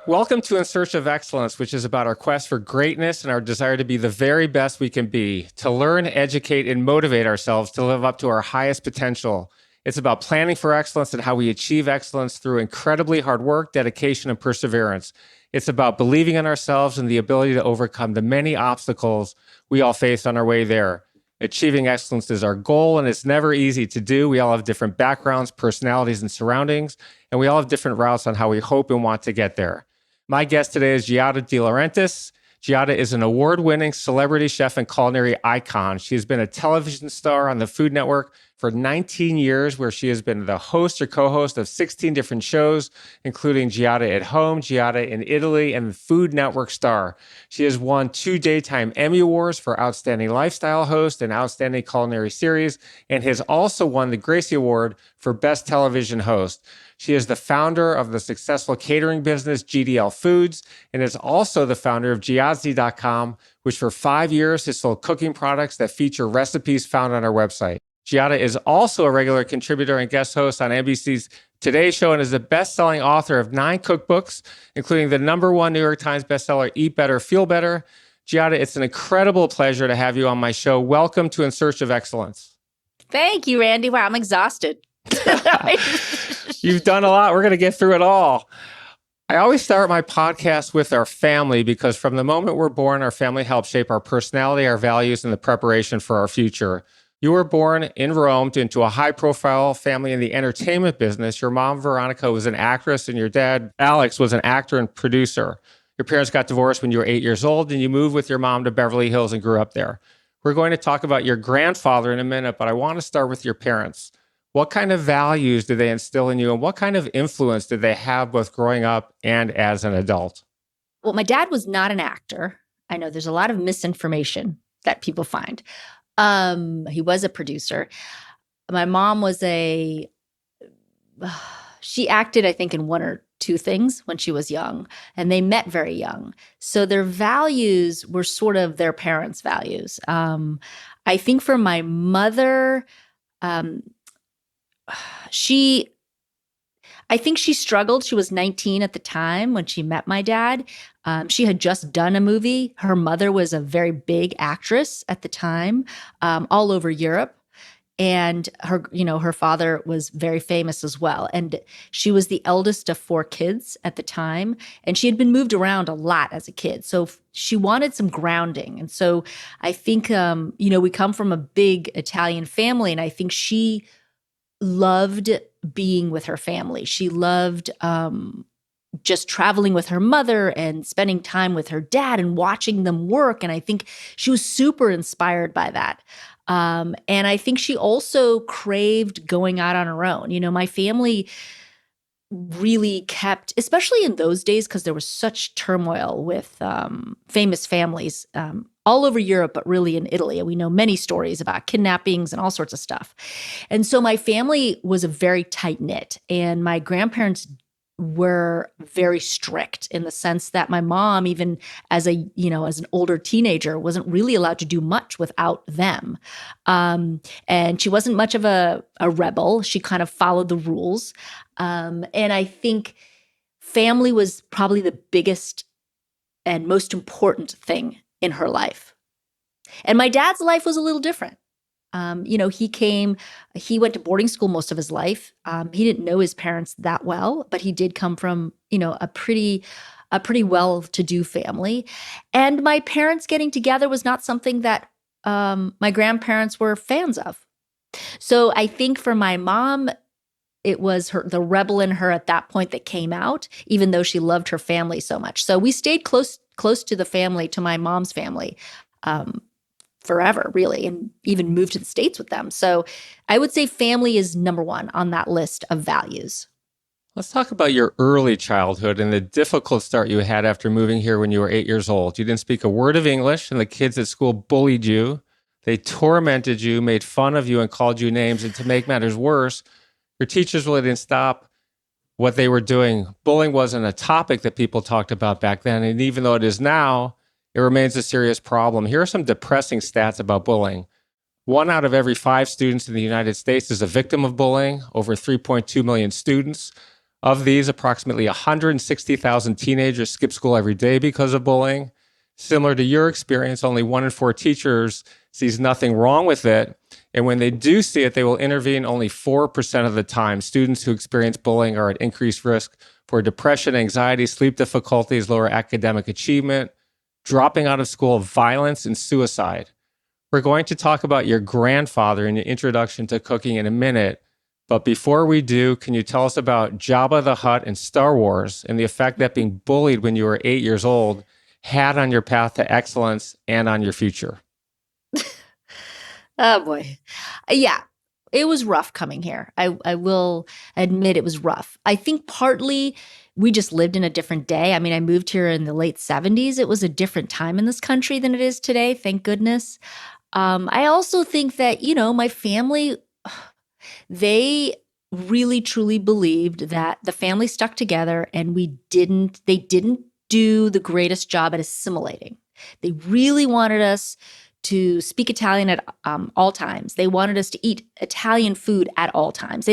Welcome to In Search of Excellence, which is about our quest for greatness and our desire to be the very best we can be, to learn, educate, and motivate ourselves to live up to our highest potential. It's about planning for excellence and how we achieve excellence through incredibly hard work, dedication, and perseverance. It's about believing in ourselves and the ability to overcome the many obstacles we all face on our way there. Achieving excellence is our goal, and it's never easy to do. We all have different backgrounds, personalities, and surroundings, and we all have different routes on how we hope and want to get there. My guest today is Giada De Laurentiis. Giada is an award-winning celebrity chef and culinary icon. She has been a television star on the Food Network for 19 years, where she has been the host or co-host of 16 different shows, including Giada at Home, Giada in Italy, and Food Network star. She has won 2 Daytime Emmy Awards for Outstanding Lifestyle Host and Outstanding Culinary Series, and has also won the Gracie Award for Best Television Host. She is the founder of the successful catering business GDL Foods and is also the founder of Giada.com, which for 5 years has sold cooking products that feature recipes found on our website. Giada is also a regular contributor and guest host on NBC's Today Show and is the best-selling author of 9 cookbooks, including the #1 New York Times bestseller, Eat Better, Feel Better. Giada, it's an incredible pleasure to have you on my show. Welcome to In Search of Excellence. Thank you, Randy. Wow, I'm exhausted. You've done a lot. We're going to get through it all. I always start my podcast with our family because from the moment we're born, our family helps shape our personality, our values, and the preparation for our future. You were born in Rome into a high-profile family in the entertainment business. Your mom, Veronica, was an actress, and your dad, Alex, was an actor and producer. Your parents got divorced when you were 8 years old, and you moved with your mom to Beverly Hills and grew up there. We're going to talk about your grandfather in a minute, but I want to start with your parents. What kind of values did they instill in you, and what kind of influence did they have both growing up and as an adult? Well, my dad was not an actor. I know there's a lot of misinformation that people find. He was a producer. My mom was she acted, I think, in 1 or 2 things when she was young, and they met very young. So their values were sort of their parents' values. I think for my mother, I think she struggled. She was 19 at the time when she met my dad. She had just done a movie. Her mother was a very big actress at the time, all over Europe. And her father was very famous as well. And she was the eldest of 4 kids at the time. And she had been moved around a lot as a kid. So she wanted some grounding. And so I think, we come from a big Italian family. And I think she loved being with her family. She loved just traveling with her mother and spending time with her dad and watching them work. And I think she was super inspired by that. And I think she also craved going out on her own. My family really kept, especially in those days, because there was such turmoil with famous families all over Europe, but really in Italy. And we know many stories about kidnappings and all sorts of stuff. And so my family was a very tight-knit, and my grandparents were very strict in the sense that my mom, even as an older teenager, wasn't really allowed to do much without them. And she wasn't much of a rebel. She kind of followed the rules. And I think family was probably the biggest and most important thing in her life. And my dad's life was a little different. He went to boarding school most of his life. He didn't know his parents that well, but he did come from, a pretty well-to-do family. And my parents getting together was not something that my grandparents were fans of. So I think for my mom, it was the rebel in her at that point that came out, even though she loved her family so much. So we stayed close to the family, to my mom's family, forever, really, and even moved to the States with them. So I would say family is #1 on that list of values. Let's talk about your early childhood and the difficult start you had after moving here when you were 8 years old. You didn't speak a word of English, and the kids at school bullied you. They tormented you, made fun of you, and called you names. And to make matters worse, your teachers really didn't stop what they were doing. Bullying wasn't a topic that people talked about back then. And even though it is now, it remains a serious problem. Here are some depressing stats about bullying. 1 out of every 5 students in the United States is a victim of bullying, over 3.2 million students. Of these, approximately 160,000 teenagers skip school every day because of bullying. Similar to your experience, only 1 in 4 teachers sees nothing wrong with it. And when they do see it, they will intervene only 4% of the time. Students who experience bullying are at increased risk for depression, anxiety, sleep difficulties, lower academic achievement, dropping out of school, violence, and suicide. We're going to talk about your grandfather in your introduction to cooking in a minute. But before we do, can you tell us about Jabba the Hutt and Star Wars and the effect that being bullied when you were 8 years old had on your path to excellence and on your future? Oh boy. Yeah, it was rough coming here. I will admit it was rough. I think partly we just lived in a different day. I mean, I moved here in the late 70s. It was a different time in this country than it is today, thank goodness. I also think that, my family, they really truly believed that the family stuck together and they didn't do the greatest job at assimilating. They really wanted us to speak Italian at all times. They wanted us to eat Italian food at all times.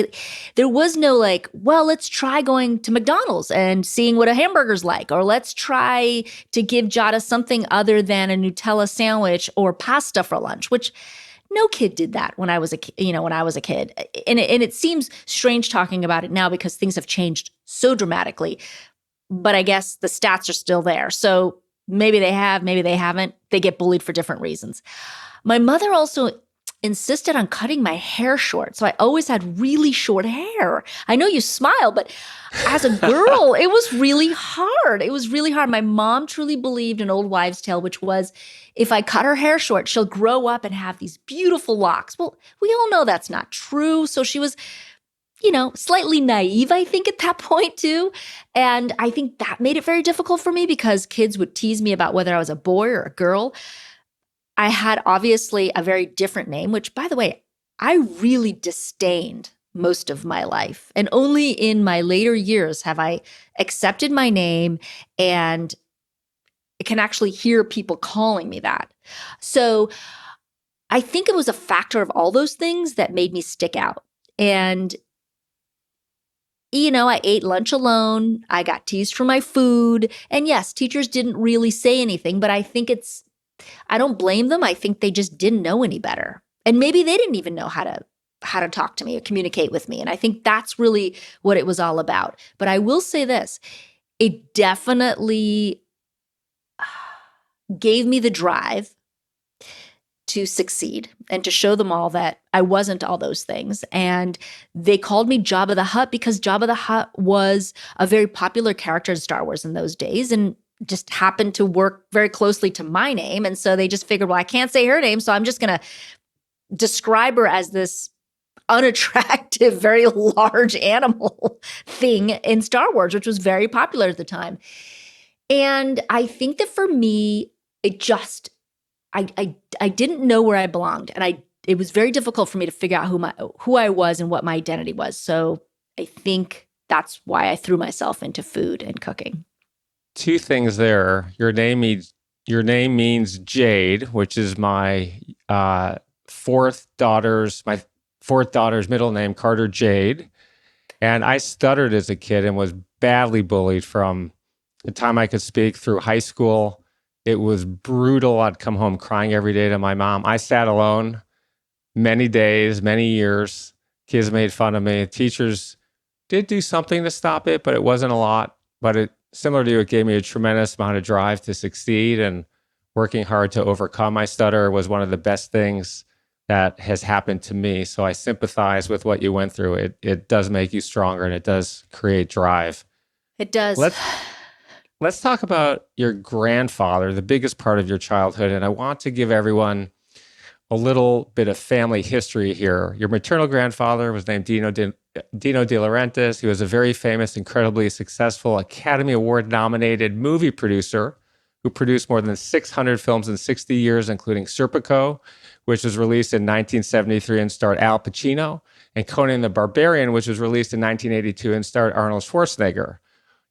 There was no like, well, let's try going to McDonald's and seeing what a hamburger's like, or let's try to give Giada something other than a Nutella sandwich or pasta for lunch, which no kid did that when I was a kid. And it seems strange talking about it now because things have changed so dramatically. But I guess the stats are still there. So maybe they have, maybe they haven't. They get bullied for different reasons. My mother also insisted on cutting my hair short. So I always had really short hair. I know you smile, but as a girl, it was really hard. It was really hard. My mom truly believed an old wives' tale, which was if I cut her hair short, she'll grow up and have these beautiful locks. Well, we all know that's not true. So she was slightly naive, I think, at that point too. And I think that made it very difficult for me because kids would tease me about whether I was a boy or a girl. I had obviously a very different name, which, by the way, I really disdained most of my life. And only in my later years have I accepted my name and can actually hear people calling me that. So I think it was a factor of all those things that made me stick out. And I ate lunch alone. I got teased for my food. And yes, teachers didn't really say anything, but I think I don't blame them. I think they just didn't know any better. And maybe they didn't even know how to talk to me or communicate with me. And I think that's really what it was all about. But I will say this, it definitely gave me the drive to succeed and to show them all that I wasn't all those things. And they called me Jabba the Hutt because Jabba the Hutt was a very popular character in Star Wars in those days and just happened to work very closely to my name. And so they just figured, well, I can't say her name, so I'm just going to describe her as this unattractive, very large animal thing in Star Wars, which was very popular at the time. And I think that for me, it just I didn't know where I belonged, and it was very difficult for me to figure out who I was and what my identity was. So I think that's why I threw myself into food and cooking. Two things there. Your name means Jade, which is my fourth daughter's middle name, Carter Jade. And I stuttered as a kid and was badly bullied from the time I could speak through high school. It was brutal. I'd come home crying every day to my mom. I sat alone many days, many years. Kids made fun of me. Teachers did do something to stop it, but it wasn't a lot. But similar to you, it gave me a tremendous amount of drive to succeed, and working hard to overcome my stutter was one of the best things that has happened to me. So I sympathize with what you went through. It does make you stronger, and it does create drive. It does. Let's talk about your grandfather, the biggest part of your childhood. And I want to give everyone a little bit of family history here. Your maternal grandfather was named Dino De Laurentiis. He was a very famous, incredibly successful Academy Award nominated movie producer who produced more than 600 films in 60 years, including Serpico, which was released in 1973 and starred Al Pacino, and Conan the Barbarian, which was released in 1982 and starred Arnold Schwarzenegger.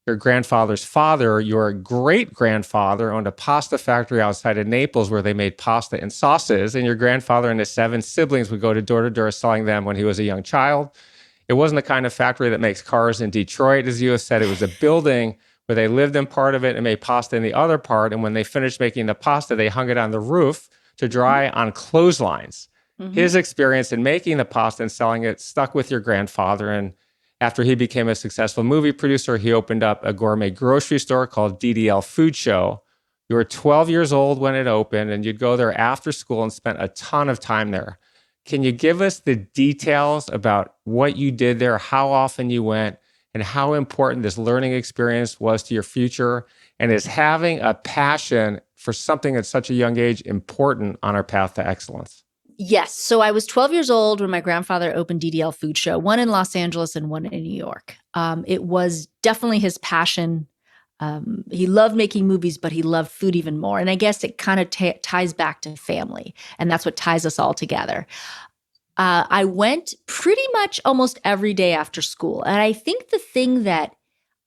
Your grandfather's father, your great-grandfather, owned a pasta factory outside of Naples where they made pasta and sauces, and your grandfather and his 7 siblings would go door to door selling them when he was a young child. It wasn't the kind of factory that makes cars in Detroit, as you have said. It was a building where they lived in part of it and made pasta in the other part. And when they finished making the pasta, they hung it on the roof to dry on clotheslines. His experience in making the pasta and selling it stuck with your grandfather. And after he became a successful movie producer, he opened up a gourmet grocery store called DDL Food Show. You were 12 years old when it opened, and you'd go there after school and spent a ton of time there. Can you give us the details about what you did there, how often you went, and how important this learning experience was to your future? And is having a passion for something at such a young age important on our path to excellence? Yes. So I was 12 years old when my grandfather opened DDL Food Show, one in Los Angeles and one in New York. It was definitely his passion. He loved making movies, but he loved food even more. And I guess it kind of ties back to family. And that's what ties us all together. I went pretty much almost every day after school. And I think the thing that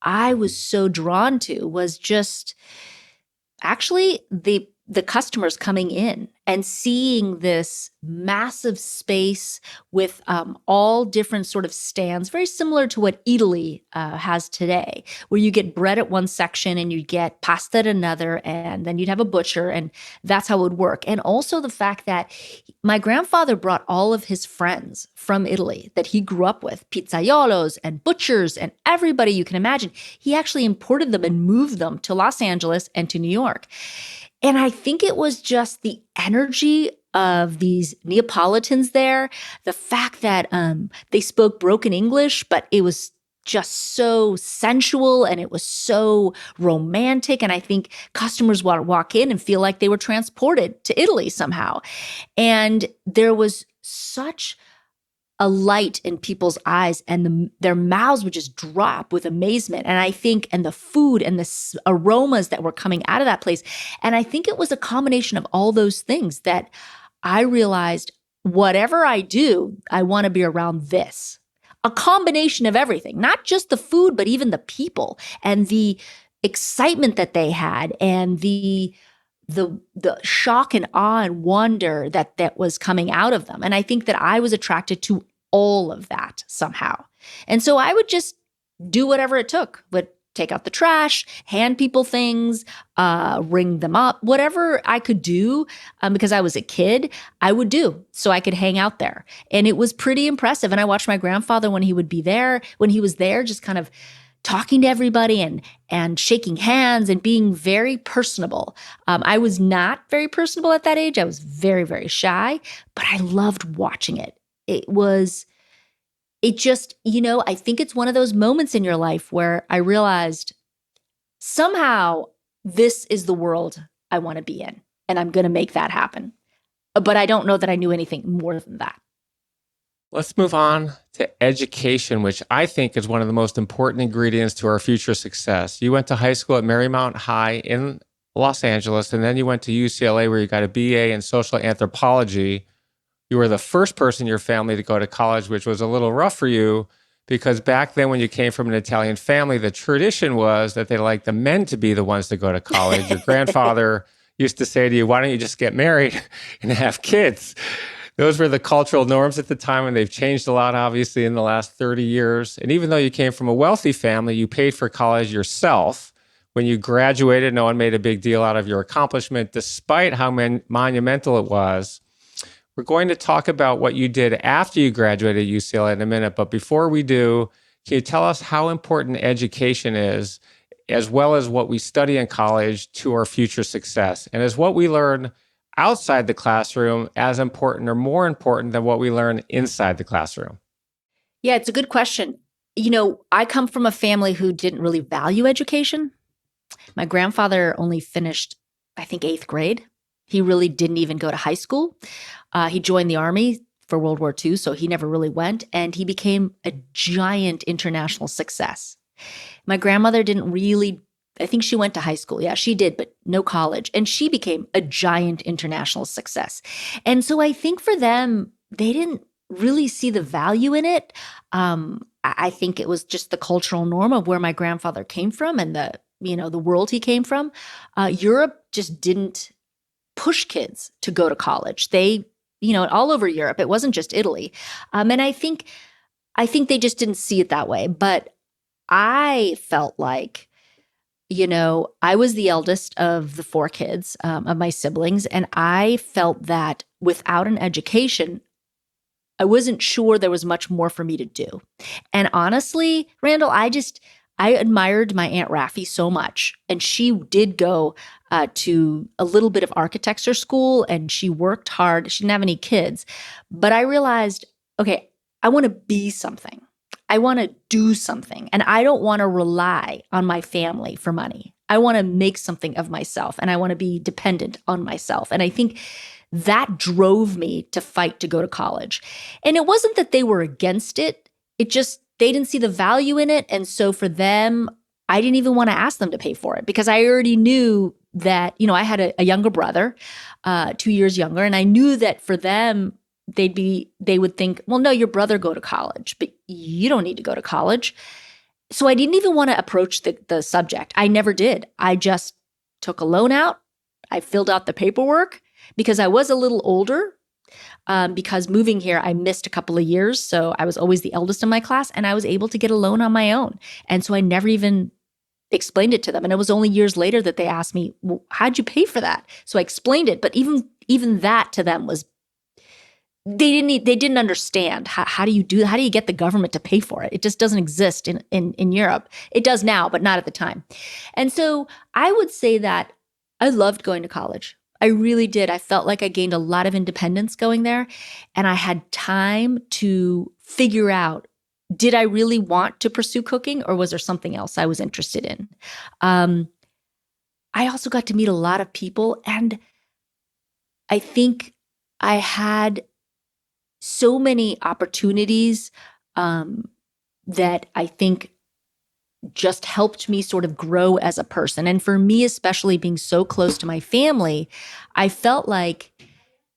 I was so drawn to was just actually the customers coming in and seeing this massive space with all different sort of stands, very similar to what Italy has today, where you get bread at one section and you get pasta at another, and then you'd have a butcher, and that's how it would work. And also the fact that my grandfather brought all of his friends from Italy that he grew up with, pizzaiolos and butchers and everybody you can imagine. He actually imported them and moved them to Los Angeles and to New York. And I think it was just the energy of these Neapolitans there, the fact that they spoke broken English, but it was just so sensual and it was so romantic. And I think customers would walk in and feel like they were transported to Italy somehow. And there was such a light in people's eyes, and their mouths would just drop with amazement. And I think, and the food and the aromas that were coming out of that place. And I think it was a combination of all those things that I realized, whatever I do, I want to be around this. A combination of everything, not just the food, but even the people and the excitement that they had, and the shock and awe and wonder that was coming out of them. And I think that I was attracted to all of that somehow. And so I would just do whatever it took, would take out the trash, hand people things, ring them up, whatever I could do, because I was a kid, I would do so I could hang out there. And it was pretty impressive. And I watched my grandfather when he would be there, when he was there, just kind of talking to everybody and shaking hands and being very personable. I was not very personable at that age. I was very, very shy, but I loved watching it. I think it's one of those moments in your life where I realized somehow this is the world I want to be in, and I'm going to make that happen. But I don't know that I knew anything more than that. Let's move on to education, which I think is one of the most important ingredients to our future success. You went to high school at Marymount High in Los Angeles, and then you went to UCLA where you got a BA in social anthropology. You were the first person in your family to go to college, which was a little rough for you because back then when you came from an Italian family, the tradition was that they liked the men to be the ones to go to college. Your grandfather used to say to you, why don't you just get married and have kids? Those were the cultural norms at the time, and they've changed a lot, obviously, in the last 30 years. And even though you came from a wealthy family, you paid for college yourself. When you graduated, no one made a big deal out of your accomplishment, despite how monumental it was. We're going to talk about what you did after you graduated at UCLA in a minute. But before we do, can you tell us how important education is, as well as what we study in college, to our future success? And is what we learn outside the classroom as important or more important than what we learn inside the classroom? Yeah, it's a good question. I come from a family who didn't really value education. My grandfather only finished, I think, 8th grade. He really didn't even go to high school. He joined the Army for World War II, so he never really went. And he became a giant international success. My grandmother didn't really, I think she went to high school. Yeah, she did, but no college. And she became a giant international success. And so I think for them, they didn't really see the value in it. I think it was just the cultural norm of where my grandfather came from and the world he came from. Europe just didn't push kids to go to college. They, all over Europe, it wasn't just Italy. And I think I think they just didn't see it that way. But I felt like, I was the eldest of the four kids, of my siblings, and I felt that without an education, I wasn't sure there was much more for me to do. And honestly, Randall, I admired my Aunt Raffi so much. And she did go to a little bit of architecture school and she worked hard. She didn't have any kids. But I realized, okay, I want to be something. I want to do something. And I don't want to rely on my family for money. I want to make something of myself and I want to be dependent on myself. And I think that drove me to fight to go to college. And it wasn't that they were against it. It just, they didn't see the value in it. And so for them, I didn't even want to ask them to pay for it because I already knew that, I had a younger brother, 2 years younger. And I knew that for them, they would think, well, no, your brother go to college, but you don't need to go to college. So I didn't even want to approach the subject. I never did. I just took a loan out. I filled out the paperwork because I was a little older. Because moving here, I missed a couple of years. So I was always the eldest in my class and I was able to get a loan on my own. And so I never even explained it to them. And it was only years later that they asked me, well, how'd you pay for that? So I explained it. But even that to them was, they didn't understand. How do you get the government to pay for it? It just doesn't exist in Europe. It does now, but not at the time. And so I would say that I loved going to college. I really did. I felt like I gained a lot of independence going there, and I had time to figure out, did I really want to pursue cooking or was there something else I was interested in? I also got to meet a lot of people, and I think I had so many opportunities that I think just helped me sort of grow as a person. And for me, especially being so close to my family, I felt like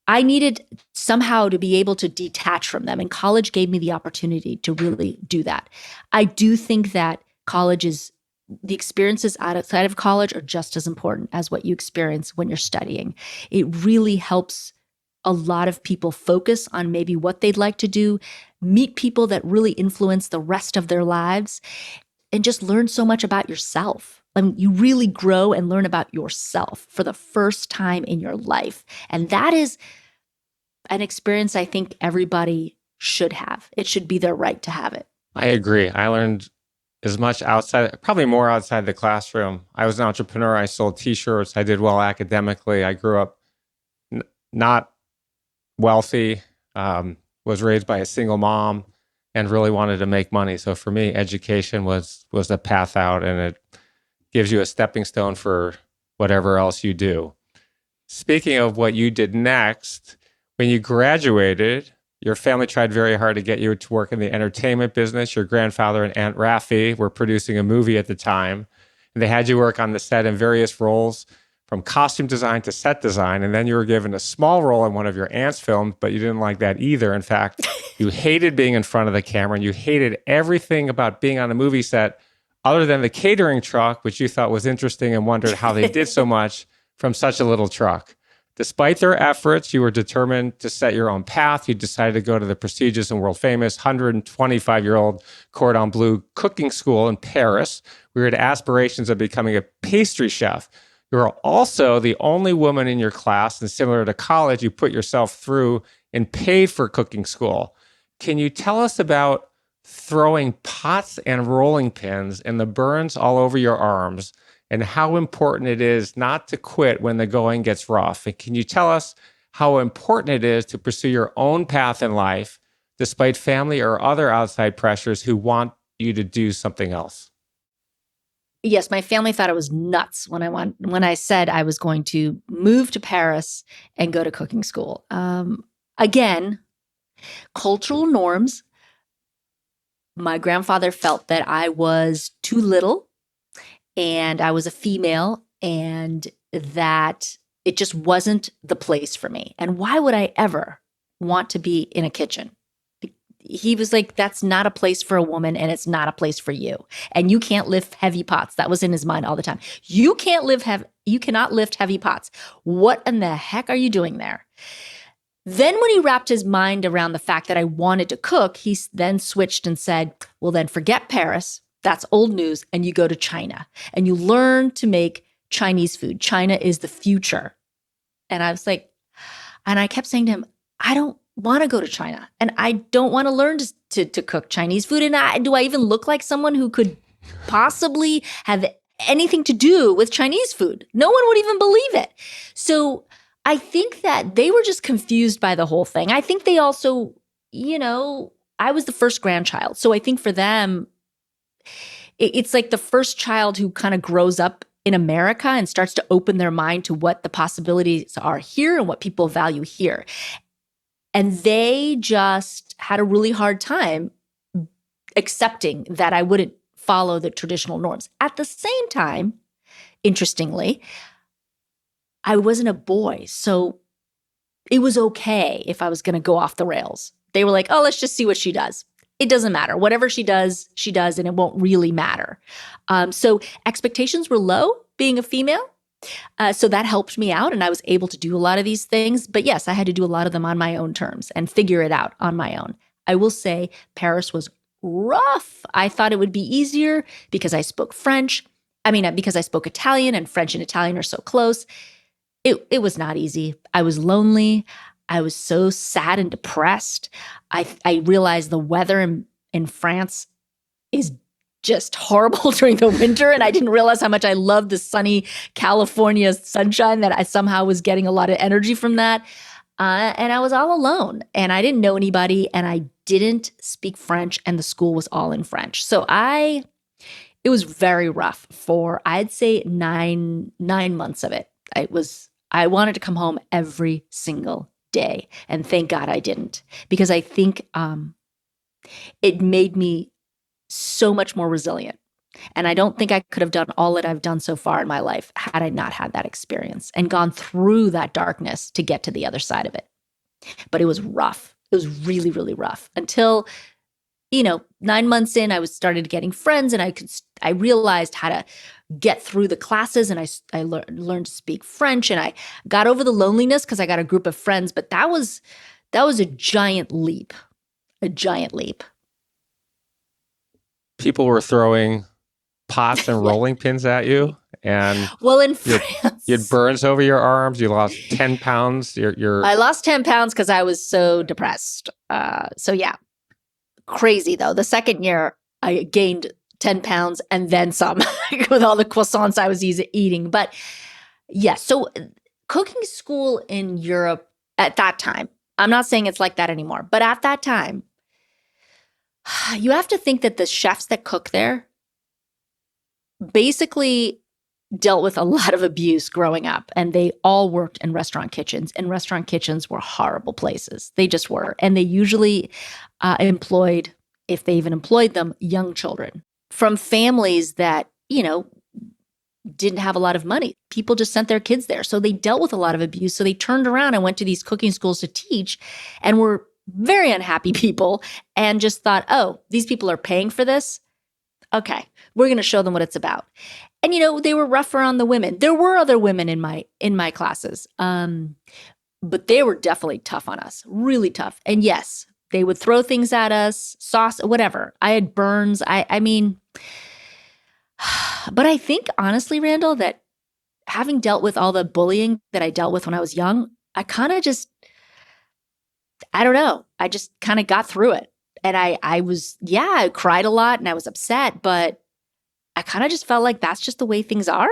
I needed somehow to be able to detach from them. And college gave me the opportunity to really do that. I do think that the experiences outside of college are just as important as what you experience when you're studying. It really helps a lot of people focus on maybe what they'd like to do, meet people that really influence the rest of their lives, and just learn so much about yourself. I mean, you really grow and learn about yourself for the first time in your life. And that is an experience I think everybody should have. It should be their right to have it. I agree. I learned as much outside, probably more outside the classroom. I was an entrepreneur. I sold t-shirts. I did well academically. I grew up not wealthy, was raised by a single mom, and really wanted to make money. So for me, education was the path out, and it gives you a stepping stone for whatever else you do. Speaking of what you did next, when you graduated, your family tried very hard to get you to work in the entertainment business. Your grandfather and Aunt Raffi were producing a movie at the time, and they had you work on the set in various roles, from costume design to set design. And then you were given a small role in one of your aunt's films, but you didn't like that either. In fact, you hated being in front of the camera and you hated everything about being on a movie set other than the catering truck, which you thought was interesting and wondered how they did so much from such a little truck. Despite their efforts, you were determined to set your own path. You decided to go to the prestigious and world famous 125-year-old Cordon Bleu cooking school in Paris. We had aspirations of becoming a pastry chef. You are also the only woman in your class, and similar to college, you put yourself through and paid for cooking school. Can you tell us about throwing pots and rolling pins and the burns all over your arms, and how important it is not to quit when the going gets rough? And can you tell us how important it is to pursue your own path in life, despite family or other outside pressures who want you to do something else? Yes, my family thought I was nuts when I said I was going to move to Paris and go to cooking school. Again, cultural norms. My grandfather felt that I was too little and I was a female and that it just wasn't the place for me. And why would I ever want to be in a kitchen? He was like, that's not a place for a woman and it's not a place for you. And you can't lift heavy pots. That was in his mind all the time. You cannot lift heavy pots. What in the heck are you doing there? Then when he wrapped his mind around the fact that I wanted to cook, he then switched and said, well, then forget Paris. That's old news. And you go to China and you learn to make Chinese food. China is the future. And I was like, and I kept saying to him, I don't want to go to China and I don't want to learn to cook Chinese food. And do I even look like someone who could possibly have anything to do with Chinese food? No one would even believe it. So I think that they were just confused by the whole thing. I think they also, I was the first grandchild. So I think for them, it's like the first child who kind of grows up in America and starts to open their mind to what the possibilities are here and what people value here. And they just had a really hard time accepting that I wouldn't follow the traditional norms. At the same time, interestingly, I wasn't a boy, so it was okay if I was going to go off the rails. They were like, oh, let's just see what she does. It doesn't matter. Whatever she does, and it won't really matter. So expectations were low being a female. So that helped me out, and I was able to do a lot of these things. But yes, I had to do a lot of them on my own terms and figure it out on my own. I will say Paris was rough. I thought it would be easier because I spoke French. Because I spoke Italian, and French and Italian are so close. It was not easy. I was lonely. I was so sad and depressed. I realized the weather in France is just horrible during the winter. And I didn't realize how much I loved the sunny California sunshine, that I somehow was getting a lot of energy from that. And I was all alone and I didn't know anybody and I didn't speak French and the school was all in French. So it was very rough for, I'd say 9 months of it. I wanted to come home every single day. And thank God I didn't, because I think it made me so much more resilient. And I don't think I could have done all that I've done so far in my life had I not had that experience and gone through that darkness to get to the other side of it. But it was rough. It was really, really rough until, 9 months in, I started getting friends and I realized how to get through the classes, and I learned to speak French, and I got over the loneliness because I got a group of friends. But that was a giant leap, People were throwing pots and rolling pins at you, and in France, you had burns over your arms. You lost 10 pounds. I lost 10 pounds because I was so depressed. So yeah, crazy though. The second year, I gained 10 pounds and then some with all the croissants I was eating. But yeah, so cooking school in Europe at that time, I'm not saying it's like that anymore, but at that time, you have to think that the chefs that cook there basically dealt with a lot of abuse growing up, and they all worked in restaurant kitchens, and restaurant kitchens were horrible places. They just were. And they usually employed, if they even employed them, young children from families that, didn't have a lot of money. People just sent their kids there. So they dealt with a lot of abuse. So they turned around and went to these cooking schools to teach and were very unhappy people and just thought, oh, these people are paying for this. Okay, we're going to show them what it's about. And, they were rougher on the women. There were other women in my classes, but they were definitely tough on us, really tough. And yes, they would throw things at us, sauce, whatever. I had burns. But I think honestly, Randall, that having dealt with all the bullying that I dealt with when I was young, I kind of just, I don't know. I just kind of got through it. And I cried a lot and I was upset, but I kind of just felt like that's just the way things are.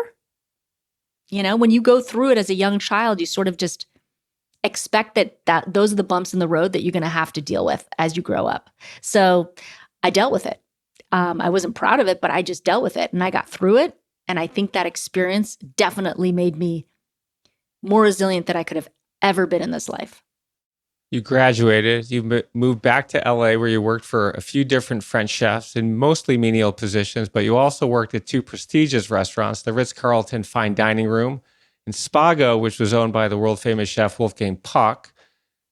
When you go through it as a young child, you sort of just expect that those are the bumps in the road that you're going to have to deal with as you grow up. So I dealt with it. I wasn't proud of it, but I just dealt with it and I got through it. And I think that experience definitely made me more resilient than I could have ever been in this life. You graduated, you moved back to LA where you worked for a few different French chefs in mostly menial positions, but you also worked at 2 prestigious restaurants, the Ritz-Carlton Fine Dining Room and Spago, which was owned by the world famous chef Wolfgang Puck.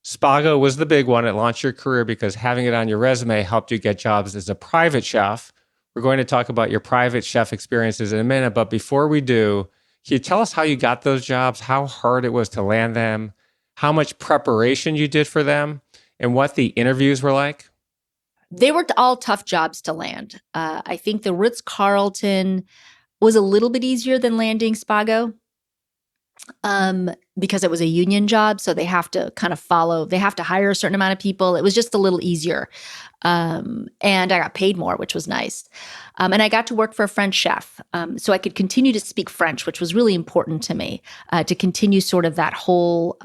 Spago was the big one. It launched your career because having it on your resume helped you get jobs as a private chef. We're going to talk about your private chef experiences in a minute, but before we do, can you tell us how you got those jobs, how hard it was to land them, how much preparation you did for them, and what the interviews were like? They were all tough jobs to land. I think the Ritz-Carlton was a little bit easier than landing Spago, because it was a union job. So they have to kind of they have to hire a certain amount of people. It was just a little easier. And I got paid more, which was nice. And I got to work for a French chef. So I could continue to speak French, which was really important to me, to continue sort of that whole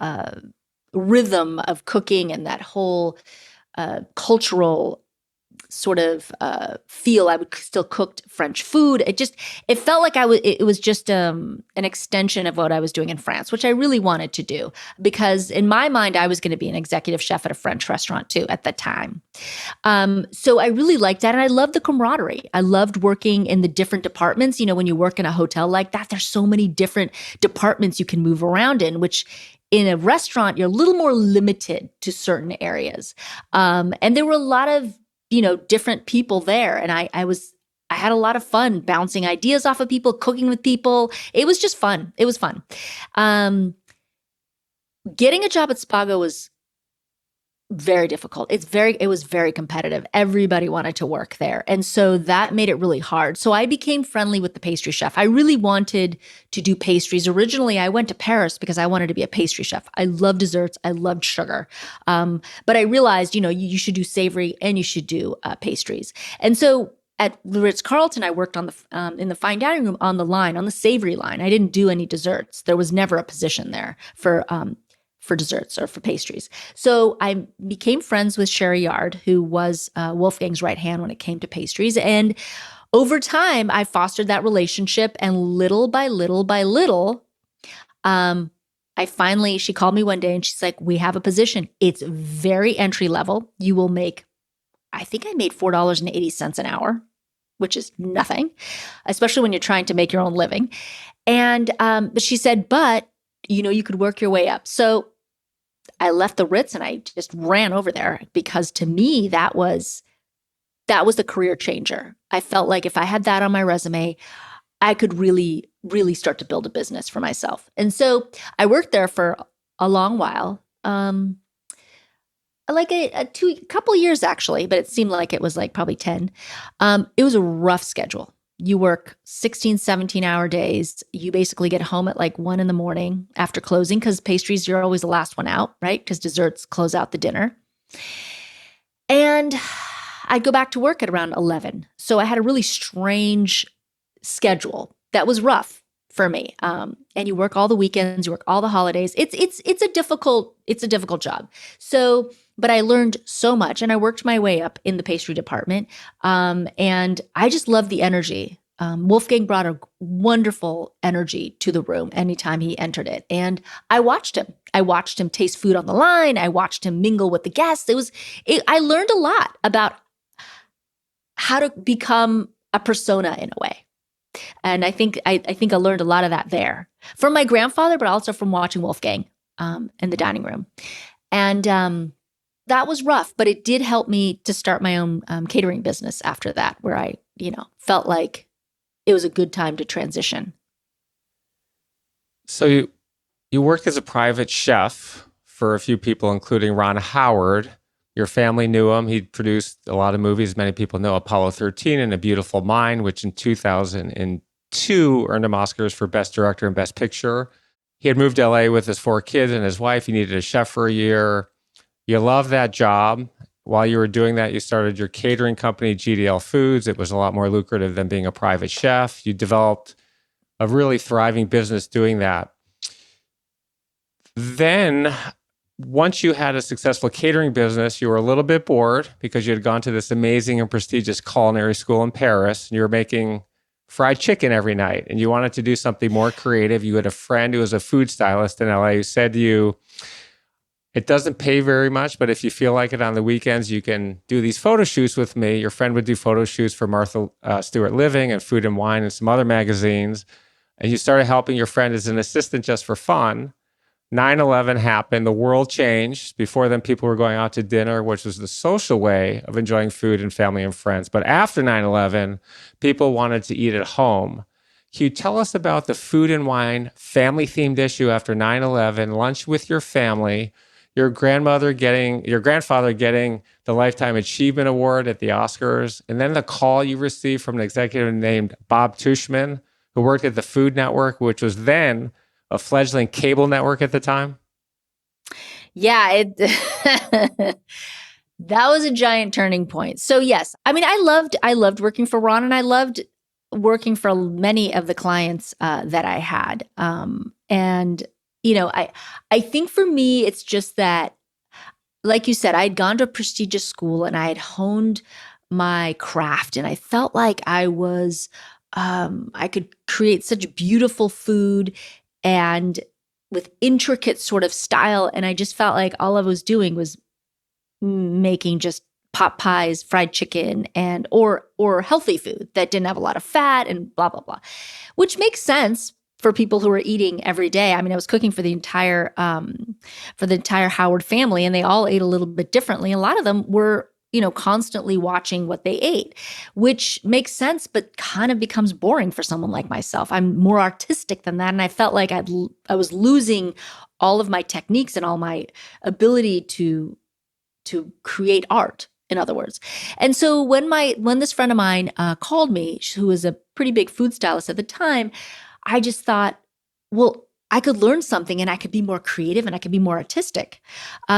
rhythm of cooking and that whole cultural sort of feel. I would still cooked French food. It felt like it was just an extension of what I was doing in France, which I really wanted to do, because in my mind, I was going to be an executive chef at a French restaurant too at that time. So I really liked that. And I loved the camaraderie. I loved working in the different departments. You know, when you work in a hotel like that, there's so many different departments you can move around in, which in a restaurant, you're a little more limited to certain areas. And there were a lot of different people there. And I had a lot of fun bouncing ideas off of people, cooking with people. It was just fun. It was fun. Getting a job at Spago was very difficult. It was very competitive. Everybody wanted to work there. And so that made it really hard. So I became friendly with the pastry chef. I really wanted to do pastries. Originally, I went to Paris because I wanted to be a pastry chef. I love desserts. I loved sugar. But I realized, you should do savory and you should do pastries. And so at the Ritz-Carlton, I worked on in the fine dining room on the savory line. I didn't do any desserts. There was never a position there for desserts or for pastries. So I became friends with Sherry Yard, who was Wolfgang's right hand when it came to pastries. And over time, I fostered that relationship. And little by little by little, she called me one day and she's like, we have a position. It's very entry level. You will make, I think I made $4.80 an hour, which is nothing, especially when you're trying to make your own living. And but she said, but you could work your way up. So I left the Ritz and I just ran over there, because to me, that was a career changer. I felt like if I had that on my resume, I could really, really start to build a business for myself. And so I worked there for a long while, like a couple years actually, but it seemed like it was like probably 10. It was a rough schedule. You work 16, 17-hour days. You basically get home at like 1 a.m. after closing, because pastries, you're always the last one out, right? Because desserts close out the dinner. And I'd go back to work at around 11. So I had a really strange schedule that was rough for me. And you work all the weekends, you work all the holidays. It's a difficult job. So, but I learned so much, and I worked my way up in the pastry department. And I just loved the energy. Wolfgang brought a wonderful energy to the room anytime he entered it. And I watched him. I watched him taste food on the line. I watched him mingle with the guests. I learned a lot about how to become a persona in a way. And I think I learned a lot of that there from my grandfather, but also from watching Wolfgang in the dining room. And that was rough, but it did help me to start my own catering business after that, where I, felt like it was a good time to transition. So you worked as a private chef for a few people, including Ron Howard. Your family knew him. He produced a lot of movies. Many people know Apollo 13 and A Beautiful Mind, which in 2002 earned him Oscars for Best Director and Best Picture. He had moved to LA with his 4 kids and his wife. He needed a chef for a year. You loved that job. While you were doing that, you started your catering company, GDL Foods. It was a lot more lucrative than being a private chef. You developed a really thriving business doing that. Then, once you had a successful catering business, you were a little bit bored because you had gone to this amazing and prestigious culinary school in Paris, and you were making fried chicken every night, and you wanted to do something more creative. You had a friend who was a food stylist in LA who said to you, it doesn't pay very much, but if you feel like it on the weekends, you can do these photo shoots with me. Your friend would do photo shoots for Martha Stewart Living and Food and Wine and some other magazines. And you started helping your friend as an assistant just for fun. 9/11 happened. The world changed. Before then, people were going out to dinner, which was the social way of enjoying food and family and friends. But after 9/11, people wanted to eat at home. Can you tell us about the food and wine family themed issue after 9/11, lunch with your family, your grandfather getting the Lifetime Achievement Award at the Oscars, and then the call you received from an executive named Bob Tushman, who worked at the Food Network, which was then a fledgling cable network at the time? Yeah, that was a giant turning point. So yes, I mean, I loved working for Ron, and I loved working for many of the clients that I had. And I think for me, it's just that, like you said, I had gone to a prestigious school and I had honed my craft, and I felt like I could create such beautiful food and with intricate sort of style. And I just felt like all I was doing was making just pot pies, fried chicken, and or healthy food that didn't have a lot of fat and blah, blah, blah, which makes sense for people who are eating every day. I mean, I was cooking for the entire Howard family, and they all ate a little bit differently. A lot of them were, constantly watching what they ate, which makes sense, but kind of becomes boring for someone like myself. I'm more artistic than that. And I felt like I was losing all of my techniques and all my ability to create art, in other words. And so when this friend of mine called me, who was a pretty big food stylist at the time, I just thought, well, I could learn something and I could be more creative and I could be more artistic.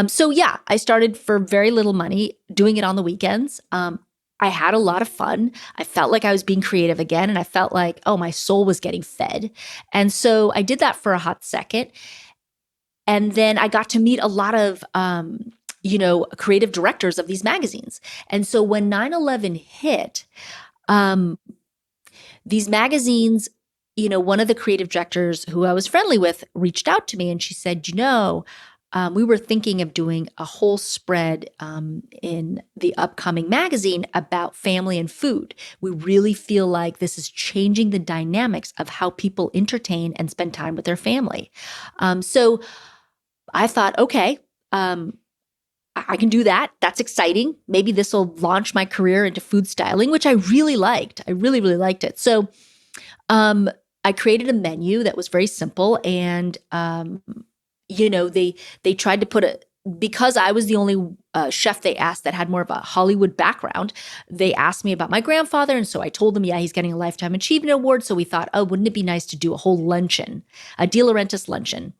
So yeah, I started for very little money doing it on the weekends. I had a lot of fun. I felt like I was being creative again, and I felt like, oh, my soul was getting fed. And so I did that for a hot second. And then I got to meet a lot of creative directors of these magazines. And so when 9/11 hit, these magazines, one of the creative directors who I was friendly with reached out to me, and she said, we were thinking of doing a whole spread in the upcoming magazine about family and food. We really feel like this is changing the dynamics of how people entertain and spend time with their family. So I thought, okay, I can do that. That's exciting. Maybe this will launch my career into food styling, which I really liked. I really, really liked it. So I created a menu that was very simple, and they tried to put because I was the only chef they asked that had more of a Hollywood background. They asked me about my grandfather, and so I told them, yeah, he's getting a Lifetime Achievement Award. So we thought, oh, wouldn't it be nice to do a whole luncheon, a DeLaurentiis luncheon,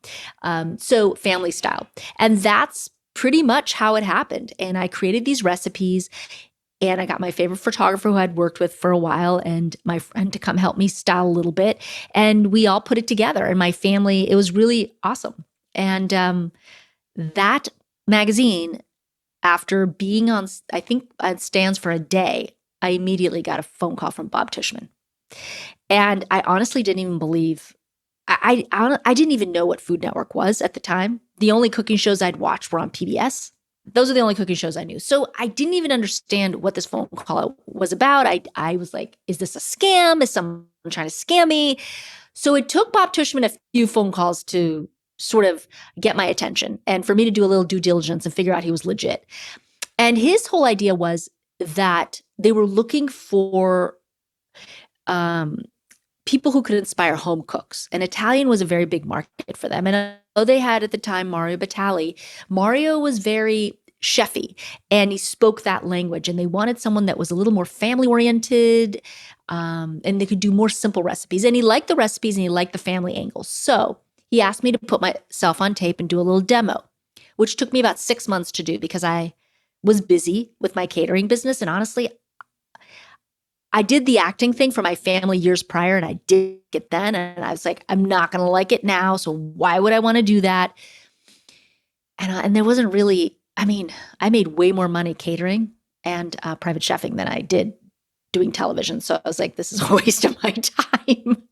so family style, and that's pretty much how it happened. And I created these recipes. And I got my favorite photographer who I'd worked with for a while and my friend to come help me style a little bit. And we all put it together. And my family, it was really awesome. And that magazine, after being on, I think it stands for a day, I immediately got a phone call from Bob Tushman. And I honestly didn't even believe, I didn't even know what Food Network was at the time. The only cooking shows I'd watched were on PBS. Those are the only cooking shows I knew. So I didn't even understand what this phone call was about. I was like, is this a scam? Is someone trying to scam me? So it took Bob Tushman a few phone calls to sort of get my attention and for me to do a little due diligence and figure out he was legit. And his whole idea was that they were looking for people who could inspire home cooks. And Italian was a very big market for them. And although they had at the time Mario Batali, Mario was very chefy and he spoke that language. And they wanted someone that was a little more family oriented and they could do more simple recipes. And he liked the recipes and he liked the family angles. So he asked me to put myself on tape and do a little demo, which took me about 6 months to do because I was busy with my catering business. And honestly, I did the acting thing for my family years prior and I did it then. And I was like, I'm not going to like it now. So why would I want to do that? And there wasn't really, I mean, I made way more money catering and private chefing than I did doing television. So I was like, this is a waste of my time.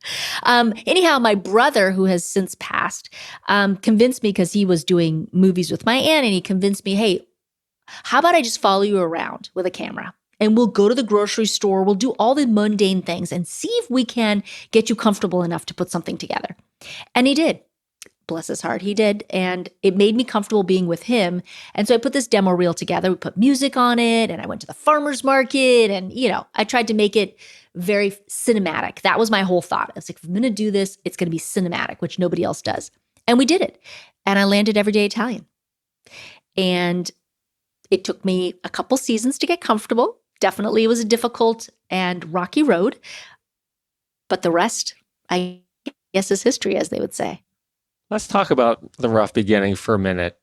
Anyhow, my brother, who has since passed, convinced me because he was doing movies with my aunt and he convinced me, hey, how about I just follow you around with a camera? And we'll go to the grocery store. We'll do all the mundane things and see if we can get you comfortable enough to put something together. And he did. bless his heart, he did. And it made me comfortable being with him. And so I put this demo reel together. We put music on it, and I went to the farmer's market, and, I tried to make it very cinematic. That was my whole thought. I was like, if I'm going to do this, it's going to be cinematic, which nobody else does. And we did it. And I landed Everyday Italian. And it took me a couple seasons to get comfortable. Definitely, it was a difficult and rocky road. But the rest, I guess, is history, as they would say. Let's talk about the rough beginning for a minute.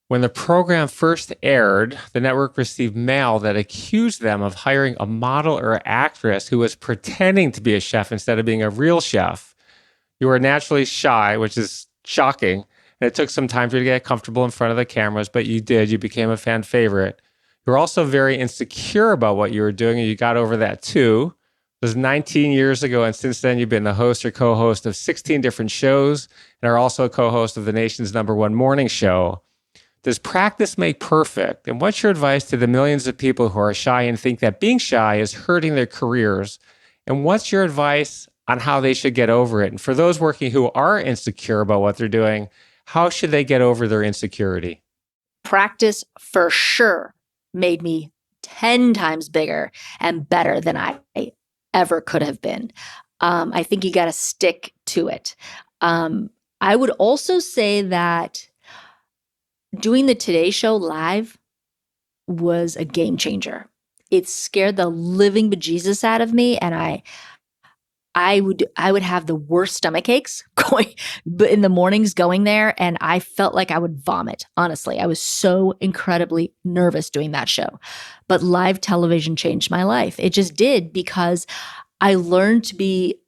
When the program first aired, the network received mail that accused them of hiring a model or actress who was pretending to be a chef instead of being a real chef. You were naturally shy, which is shocking, and it took some time for you to get comfortable in front of the cameras, but you did. You became a fan favorite. You were also very insecure about what you were doing, and you got over that too. It was 19 years ago, and since then you've been the host or co-host of 16 different shows and are also a co-host of the nation's #1 morning show. Does practice make perfect? And what's your advice to the millions of people who are shy and think that being shy is hurting their careers? And what's your advice on how they should get over it? And for those working who are insecure about what they're doing, how should they get over their insecurity? Practice for sure made me 10 times bigger and better than I ever could have been. I think you got to stick to it. I would also say that doing the Today Show live was a game changer. It scared the living bejesus out of me, and I would have the worst stomach aches going in the mornings going there, and I felt like I would vomit. Honestly, I was so incredibly nervous doing that show. But live television changed my life. It just did, because I learned to be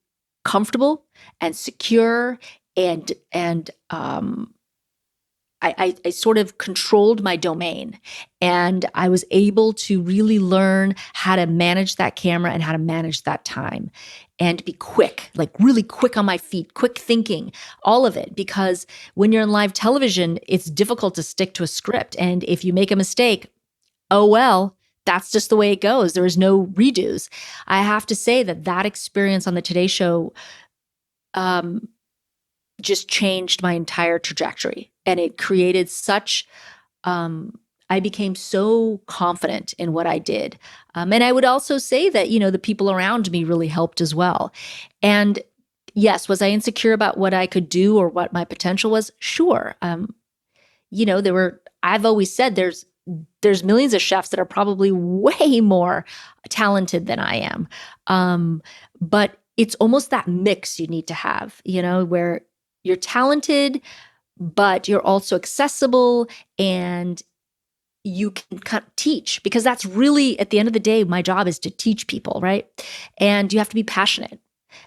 comfortable and secure, and I sort of controlled my domain, and I was able to really learn how to manage that camera and how to manage that time and be quick, like really quick on my feet, quick thinking, all of it. Because when you're in live television, it's difficult to stick to a script. And if you make a mistake, oh, well, that's just the way it goes. There is no redos. I have to say that experience on the Today Show just changed my entire trajectory. And it created such, I became so confident in what I did. And I would also say that, the people around me really helped as well. And yes, was I insecure about what I could do or what my potential was? Sure. I've always said there's millions of chefs that are probably way more talented than I am. But it's almost that mix you need to have, where you're talented, but you're also accessible and you can teach, because that's really, at the end of the day, my job is to teach people, right? And you have to be passionate.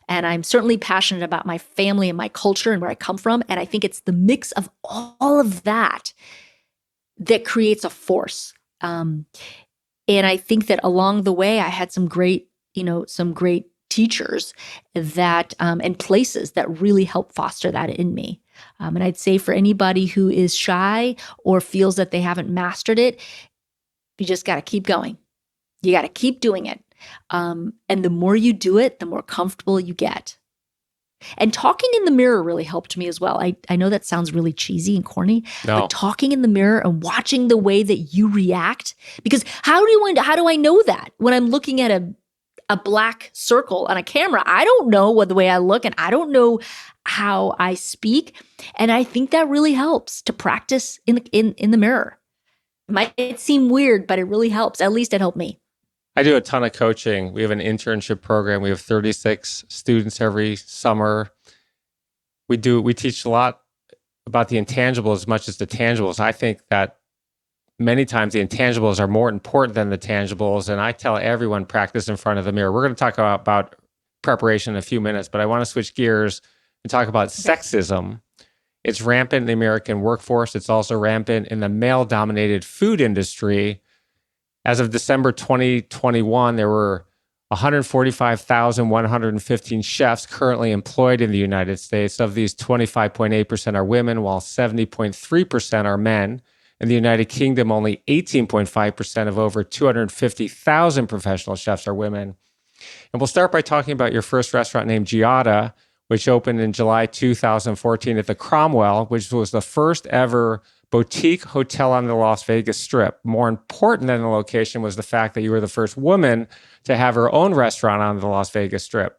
And I'm certainly passionate about my family and my culture and where I come from. And I think it's the mix of all of that that creates a force. And I think that along the way, I had some great teachers that and places that really help foster that in me. And I'd say for anybody who is shy or feels that they haven't mastered it, you just got to keep going. You got to keep doing it. And the more you do it, the more comfortable you get. And talking in the mirror really helped me as well. I know that sounds really cheesy and corny, but talking in the mirror and watching the way that you react, because how do I know that when I'm looking at a black circle on a camera? I don't know what the way I look, and I don't know how I speak. And I think that really helps to practice in the mirror. It might seem weird, but it really helps. At least it helped me. I do a ton of coaching. We have an internship program. We have 36 students every summer. We teach a lot about the intangibles as much as the tangibles. I think that many times the intangibles are more important than the tangibles. And I tell everyone, practice in front of the mirror. We're going to talk about preparation in a few minutes, but I want to switch gears and talk about sexism. It's rampant in the American workforce. It's also rampant in the male-dominated food industry. As of December 2021, there were 145,115 chefs currently employed in the United States. Of these, 25.8% are women, while 70.3% are men. In the United Kingdom, only 18.5% of over 250,000 professional chefs are women. And we'll start by talking about your first restaurant named Giada, which opened in July 2014 at the Cromwell, which was the first ever boutique hotel on the Las Vegas Strip. More important than the location was the fact that you were the first woman to have her own restaurant on the Las Vegas Strip.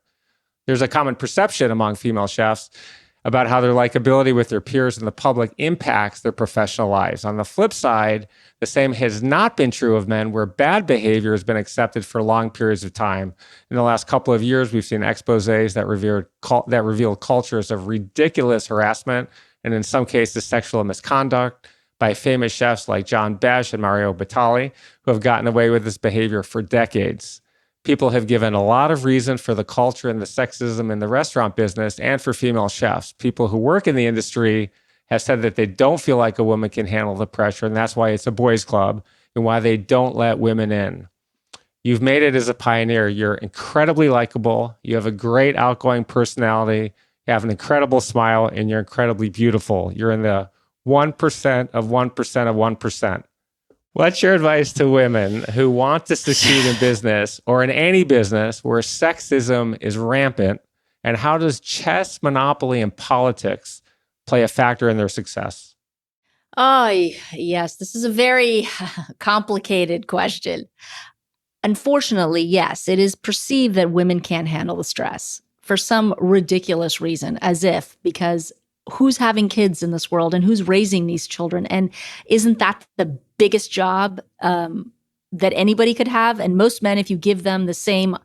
There's a common perception among female chefs about how their likability with their peers and the public impacts their professional lives. On the flip side, the same has not been true of men, where bad behavior has been accepted for long periods of time. In the last couple of years, we've seen exposés that reveal cultures of ridiculous harassment and in some cases sexual misconduct by famous chefs like John Besh and Mario Batali, who have gotten away with this behavior for decades. People have given a lot of reason for the culture and the sexism in the restaurant business and for female chefs. People who work in the industry have said that they don't feel like a woman can handle the pressure, and that's why it's a boys' club and why they don't let women in. You've made it as a pioneer. You're incredibly likable. You have a great outgoing personality. You have an incredible smile, and you're incredibly beautiful. You're in the 1% of 1% of 1%. What's your advice to women who want to succeed in business or in any business where sexism is rampant? And how does chess, monopoly, and politics play a factor in their success? Oh, yes. This is a very complicated question. Unfortunately, yes, it is perceived that women can't handle the stress for some ridiculous reason, because who's having kids in this world and who's raising these children? And isn't that the biggest job that anybody could have? And most men, if you give them the same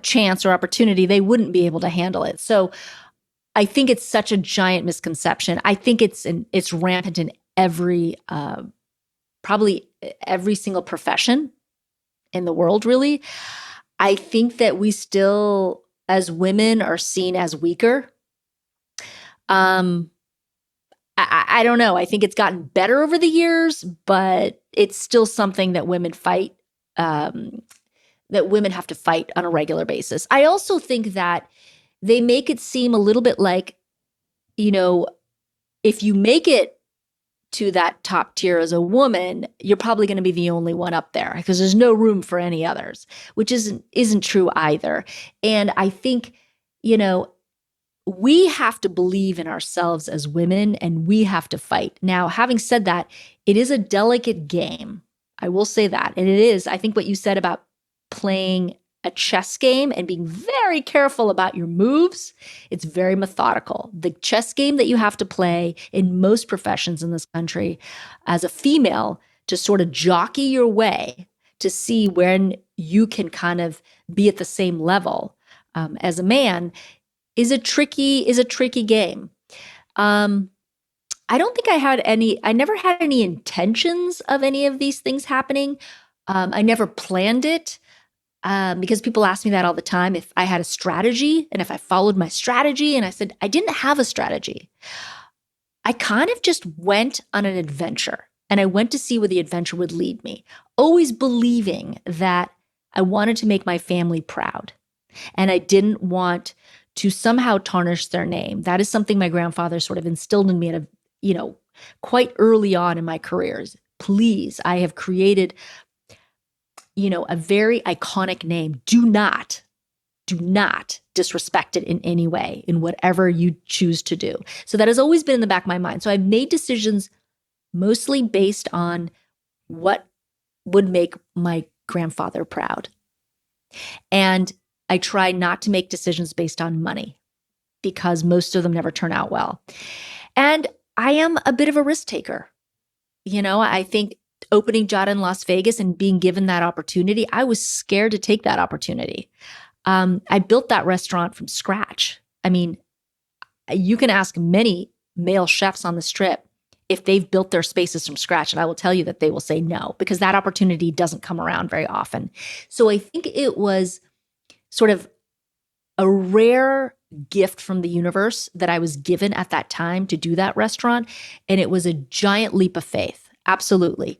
chance or opportunity, they wouldn't be able to handle it. So I think it's such a giant misconception. I think it's rampant in probably every single profession in the world, really. I think that we still, as women, are seen as weaker. I don't know. I think it's gotten better over the years, but it's still something that women fight, that women have to fight on a regular basis. I also think that they make it seem a little bit like, if you make it to that top tier as a woman, you're probably going to be the only one up there because there's no room for any others, which isn't true either. And I think, we have to believe in ourselves as women and we have to fight. Now, having said that, it is a delicate game. I will say that. And it is, I think what you said about playing a chess game and being very careful about your moves, it's very methodical. The chess game that you have to play in most professions in this country as a female to sort of jockey your way to see when you can kind of be at the same level as a man is a tricky game. I don't think I never had any intentions of any of these things happening. I never planned it because people ask me that all the time, if I had a strategy and if I followed my strategy. And I said, I didn't have a strategy. I kind of just went on an adventure and I went to see where the adventure would lead me, always believing that I wanted to make my family proud and I didn't want to somehow tarnish their name. That is something my grandfather sort of instilled in me at quite early on in my careers. Please, I have created, a very iconic name. Do not disrespect it in any way in whatever you choose to do. So that has always been in the back of my mind. So I've made decisions mostly based on what would make my grandfather proud. And I try not to make decisions based on money because most of them never turn out well. And I am a bit of a risk taker. I think opening Giada in Las Vegas and being given that opportunity, I was scared to take that opportunity. I built that restaurant from scratch. I mean, you can ask many male chefs on the Strip if they've built their spaces from scratch, and I will tell you that they will say no, because that opportunity doesn't come around very often. So I think it was sort of a rare gift from the universe that I was given at that time to do that restaurant. And it was a giant leap of faith. Absolutely.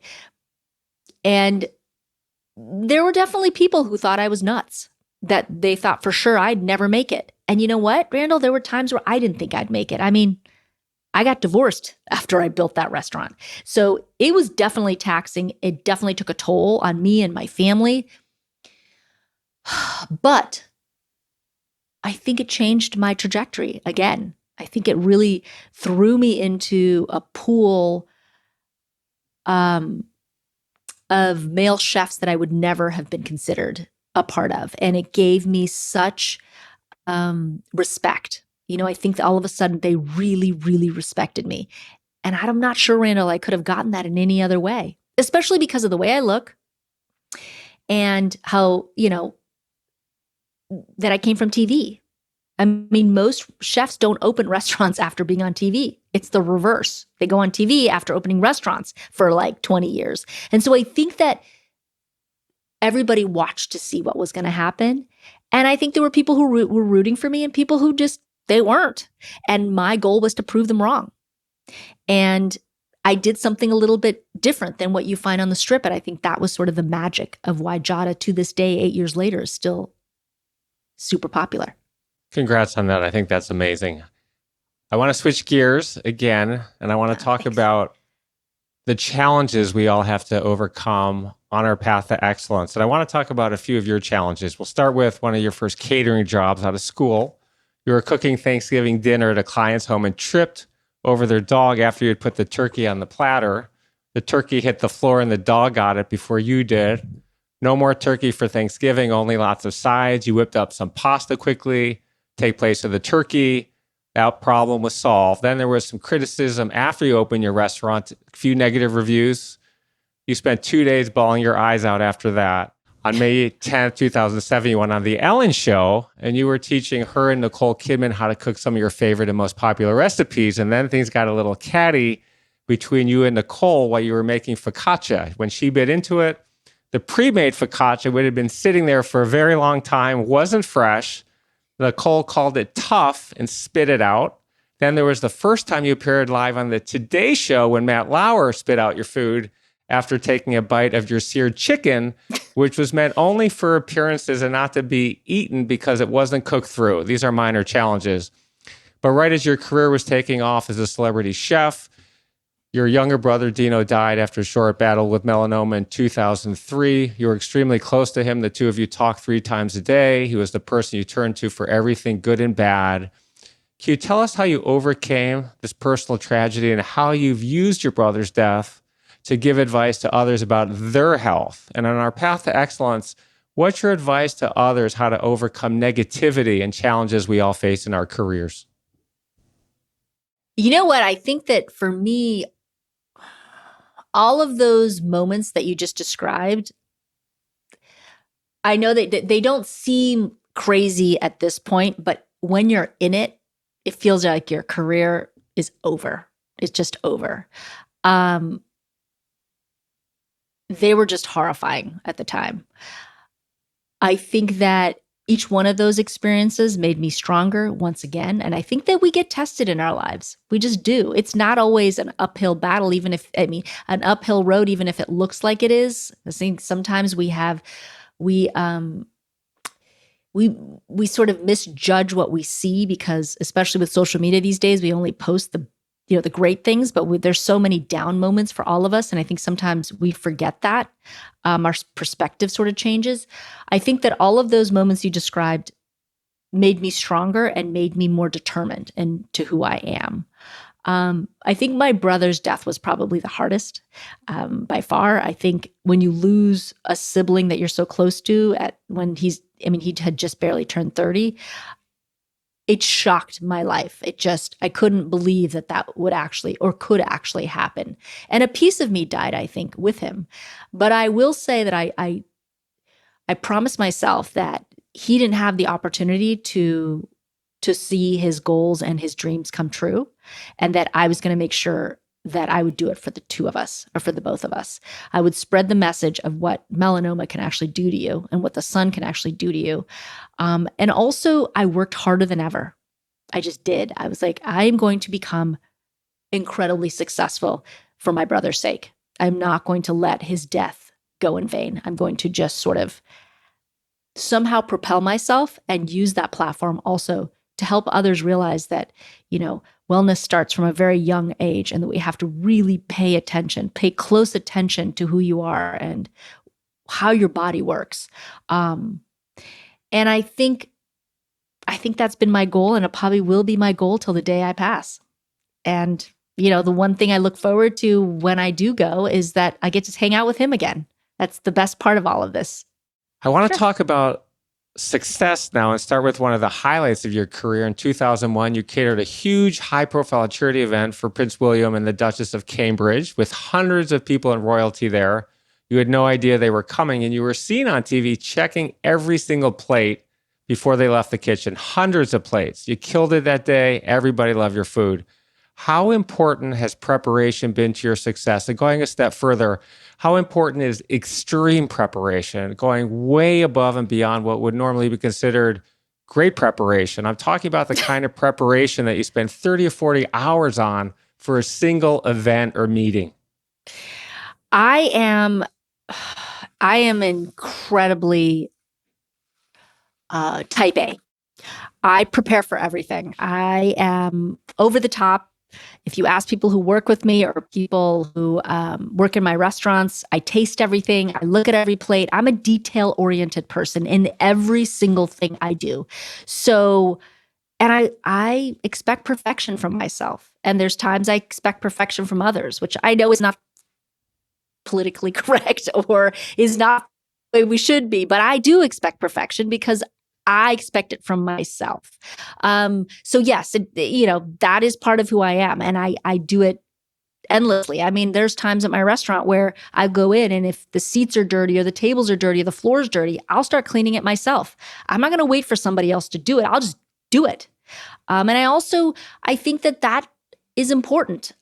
And there were definitely people who thought I was nuts, that they thought for sure I'd never make it. And you know what, Randall, there were times where I didn't think I'd make it. I mean, I got divorced after I built that restaurant. So it was definitely taxing. It definitely took a toll on me and my family. But I think it changed my trajectory again. I think it really threw me into a pool of male chefs that I would never have been considered a part of. And it gave me such respect. I think that all of a sudden they really, really respected me. And I'm not sure, Randall, I could have gotten that in any other way, especially because of the way I look and how, that I came from TV. I mean, most chefs don't open restaurants after being on TV. It's the reverse. They go on TV after opening restaurants for like 20 years. And so I think that everybody watched to see what was going to happen. And I think there were people who were rooting for me and people who they weren't. And my goal was to prove them wrong. And I did something a little bit different than what you find on the strip. And I think that was sort of the magic of why Giada, to this day, 8 years later, is still super popular. Congrats on that. I think that's amazing. I want to switch gears again, and I want to talk about the challenges we all have to overcome on our path to excellence. And I want to talk about a few of your challenges. We'll start with one of your first catering jobs out of school. You were cooking Thanksgiving dinner at a client's home and tripped over their dog after you had put the turkey on the platter. The turkey hit the floor and the dog got it before you did. No more turkey for Thanksgiving, only lots of sides. You whipped up some pasta quickly, take place of the turkey. That problem was solved. Then there was some criticism after you opened your restaurant, a few negative reviews. You spent 2 days bawling your eyes out after that. On May 10th, 2007, you went on The Ellen Show, and you were teaching her and Nicole Kidman how to cook some of your favorite and most popular recipes. And then things got a little catty between you and Nicole while you were making focaccia. When she bit into it, the pre-made focaccia would have been sitting there for a very long time, wasn't fresh. Nicole called it tough and spit it out. Then there was the first time you appeared live on the Today Show when Matt Lauer spit out your food after taking a bite of your seared chicken, which was meant only for appearances and not to be eaten because it wasn't cooked through. These are minor challenges. But right as your career was taking off as a celebrity chef, your younger brother, Dino, died after a short battle with melanoma in 2003. You were extremely close to him. The two of you talked 3 times a day. He was the person you turned to for everything good and bad. Can you tell us how you overcame this personal tragedy and how you've used your brother's death to give advice to others about their health? And on our path to excellence, what's your advice to others how to overcome negativity and challenges we all face in our careers? You know what? I think that for me, all of those moments that you just described, I know that they don't seem crazy at this point, but when you're in it, it feels like your career is over. It's just over. They were just horrifying at the time. I think that each one of those experiences made me stronger once again. And I think that we get tested in our lives. We just do. It's not always an uphill battle, an uphill road, even if it looks like it is. I think sometimes we sort of misjudge what we see because, especially with social media these days, we only post the great things, but there's so many down moments for all of us. And I think sometimes we forget that. Our perspective sort of changes. I think that all of those moments you described made me stronger and made me more determined to who I am. I think my brother's death was probably the hardest by far. I think when you lose a sibling that you're so close to he had just barely turned 30. It shocked my life. I couldn't believe that would actually or could actually happen. And a piece of me died, I think, with him. But I will say that I promised myself that he didn't have the opportunity to see his goals and his dreams come true, and that I was going to make sure that I would do it for the two of us, or for the both of us. I would spread the message of what melanoma can actually do to you and what the sun can actually do to you. And also, I worked harder than ever. I just did. I was like, I am going to become incredibly successful for my brother's sake. I'm not going to let his death go in vain. I'm going to just sort of somehow propel myself and use that platform also to help others realize that, wellness starts from a very young age, and that we have to really pay close attention to who you are and how your body works. And I think I think that's been my goal, and it probably will be my goal till the day I pass. And, the one thing I look forward to when I do go is that I get to hang out with him again. That's the best part of all of this. I want to talk about success now and start with one of the highlights of your career. In 2001, you catered a huge high-profile charity event for Prince William and the Duchess of Cambridge with hundreds of people in royalty there. You had no idea they were coming, and you were seen on TV checking every single plate before they left the kitchen. Hundreds of plates. You killed it that day. Everybody loved your food. How important has preparation been to your success? And going a step further, how important is extreme preparation, going way above and beyond what would normally be considered great preparation? I'm talking about the kind of preparation that you spend 30 or 40 hours on for a single event or meeting. I am incredibly type A. I prepare for everything. I am over the top. If you ask people who work with me or people who work in my restaurants, I taste everything. I look at every plate. I'm a detail-oriented person in every single thing I do. So, and I expect perfection from myself. And there's times I expect perfection from others, which I know is not politically correct or is not the way we should be. But I do expect perfection because I expect it from myself. So yes, that is part of who I am. And I do it endlessly. I mean, there's times at my restaurant where I go in and if the seats are dirty or the tables are dirty or the floor is dirty, I'll start cleaning it myself. I'm not going to wait for somebody else to do it. I'll just do it. And I think that is important.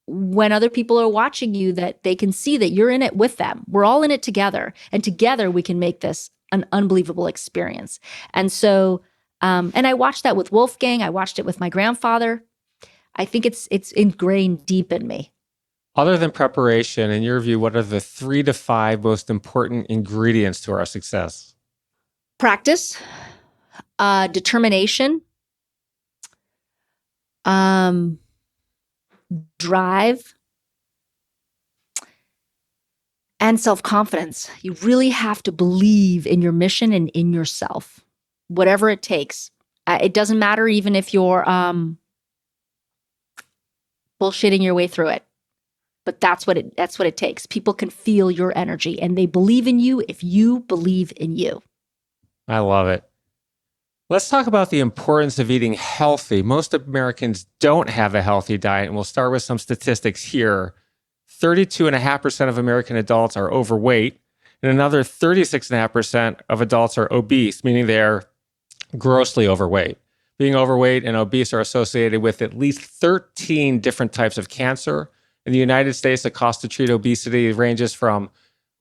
When other people are watching you, that they can see that you're in it with them. We're all in it together. And together we can make this an unbelievable experience. And so, and I watched that with Wolfgang. I watched it with my grandfather. I think it's ingrained deep in me. Other than preparation, in your view, what are the 3 to 5 most important ingredients to our success? Practice, determination, drive, and self-confidence. You really have to believe in your mission and in yourself, whatever it takes. It doesn't matter even if you're bullshitting your way through it, but that's what it takes. People can feel your energy and they believe in you if you believe in you. I love it. Let's talk about the importance of eating healthy. Most Americans don't have a healthy diet, and we'll start with some statistics here. 32.5% of American adults are overweight, and another 36.5% of adults are obese, meaning they're grossly overweight. Being overweight and obese are associated with at least 13 different types of cancer. In the United States, the cost to treat obesity ranges from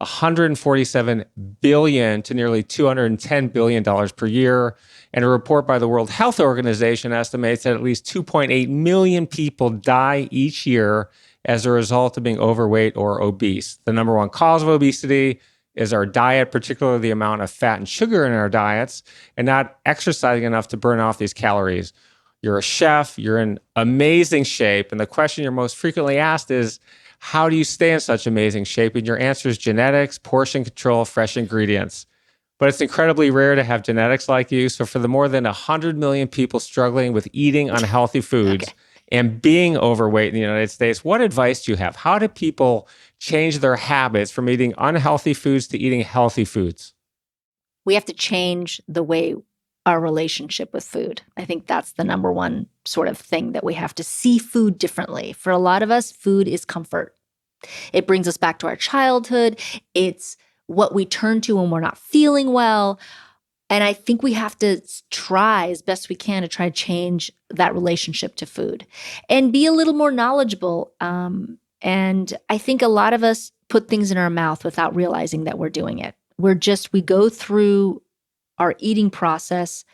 $147 billion to nearly $210 billion per year. And a report by the World Health Organization estimates that at least 2.8 million people die each year as a result of being overweight or obese. The number one cause of obesity is our diet, particularly the amount of fat and sugar in our diets, and not exercising enough to burn off these calories. You're a chef, you're in amazing shape, and the question you're most frequently asked is, how do you stay in such amazing shape? And your answer is genetics, portion control, fresh ingredients. But it's incredibly rare to have genetics like you. So for the more than 100 million people struggling with eating unhealthy foods and being overweight in the United States, what advice do you have? How do people change their habits from eating unhealthy foods to eating healthy foods? We have to change the way our relationship with food. I think that's the number one sort of thing, that we have to see food differently. For a lot of us, food is comfort. It brings us back to our childhood. It's what we turn to when we're not feeling well. And I think we have to try as best we can to try to change that relationship to food and be a little more knowledgeable. And I think a lot of us put things in our mouth without realizing that we're doing it. We go through our eating process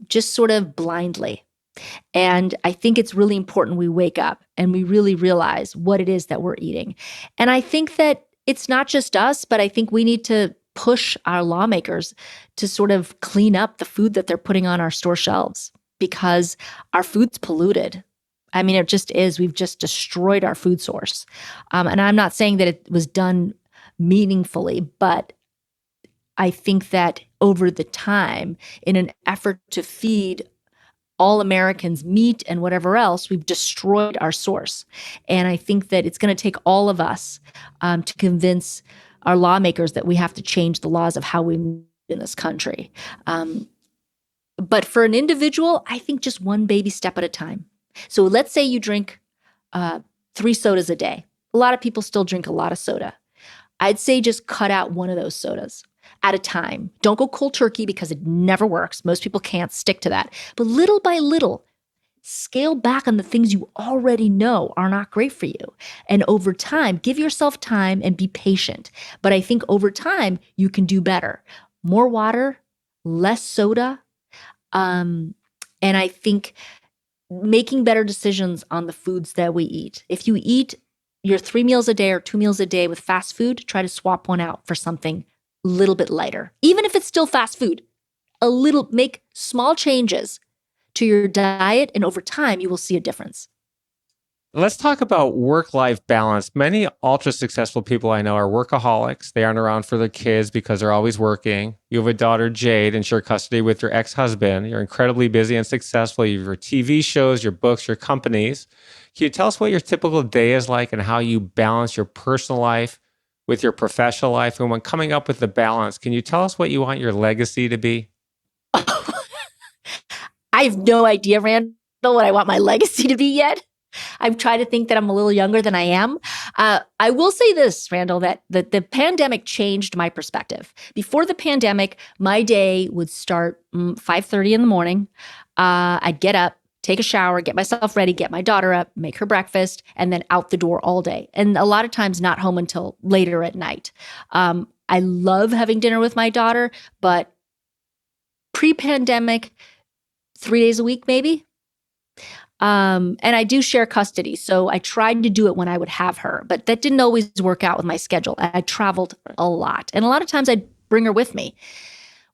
just sort of blindly. And I think it's really important we wake up and we really realize what it is that we're eating. And I think that it's not just us, but I think we need to push our lawmakers to sort of clean up the food that they're putting on our store shelves, because our food's polluted. I mean, it just is. We've just destroyed our food source. And I'm not saying that it was done meaningfully, but I think that over the time, in an effort to feed all Americans meat and whatever else, we've destroyed our source. And I think that it's going to take all of us to convince our lawmakers that we have to change the laws of how we move in this country. But for an individual, I think just one baby step at a time. So let's say you drink 3 sodas a day. A lot of people still drink a lot of soda. I'd say just cut out one of those sodas at a time. Don't go cold turkey because it never works. Most people can't stick to that. But little by little, scale back on the things you already know are not great for you. And over time, give yourself time and be patient. But I think over time, you can do better. More water, less soda. And I think making better decisions on the foods that we eat. If you eat your 3 meals a day or 2 meals a day with fast food, try to swap one out for something a little bit lighter. Even if it's still fast food, make small changes to your diet, and over time, you will see a difference. Let's talk about work-life balance. Many ultra-successful people I know are workaholics. They aren't around for their kids because they're always working. You have a daughter, Jade, and share custody with your ex-husband. You're incredibly busy and successful. You have your TV shows, your books, your companies. Can you tell us what your typical day is like and how you balance your personal life with your professional life? And when coming up with the balance, can you tell us what you want your legacy to be? I have no idea, Randall, what I want my legacy to be yet. I've tried to think that I'm a little younger than I am. I will say this, Randall, that the pandemic changed my perspective. Before the pandemic, my day would start 5:30 in the morning. I'd get up, take a shower, get myself ready, get my daughter up, make her breakfast, and then out the door all day. And a lot of times not home until later at night. I love having dinner with my daughter, but pre-pandemic, 3 days a week, maybe. And I do share custody. So I tried to do it when I would have her, but that didn't always work out with my schedule. I traveled a lot. And a lot of times I'd bring her with me.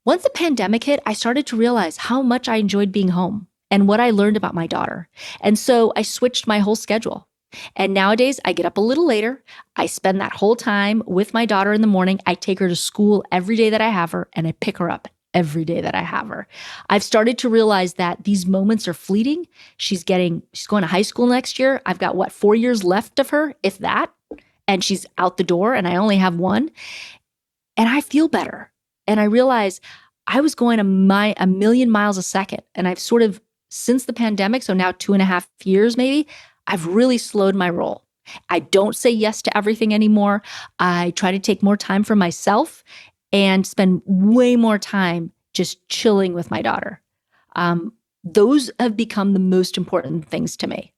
Once the pandemic hit, I started to realize how much I enjoyed being home and what I learned about my daughter. And so I switched my whole schedule. And nowadays I get up a little later. I spend that whole time with my daughter in the morning. I take her to school every day that I have her, and I pick her up every day that I have her. I've started to realize that these moments are fleeting. She's going to high school next year. I've got 4 years left of her, if that, and she's out the door and I only have 1. And I feel better. And I realize I was going a million miles a second. And I've sort of, since the pandemic, so now 2.5 years maybe, I've really slowed my roll. I don't say yes to everything anymore. I try to take more time for myself and spend way more time just chilling with my daughter. Those have become the most important things to me.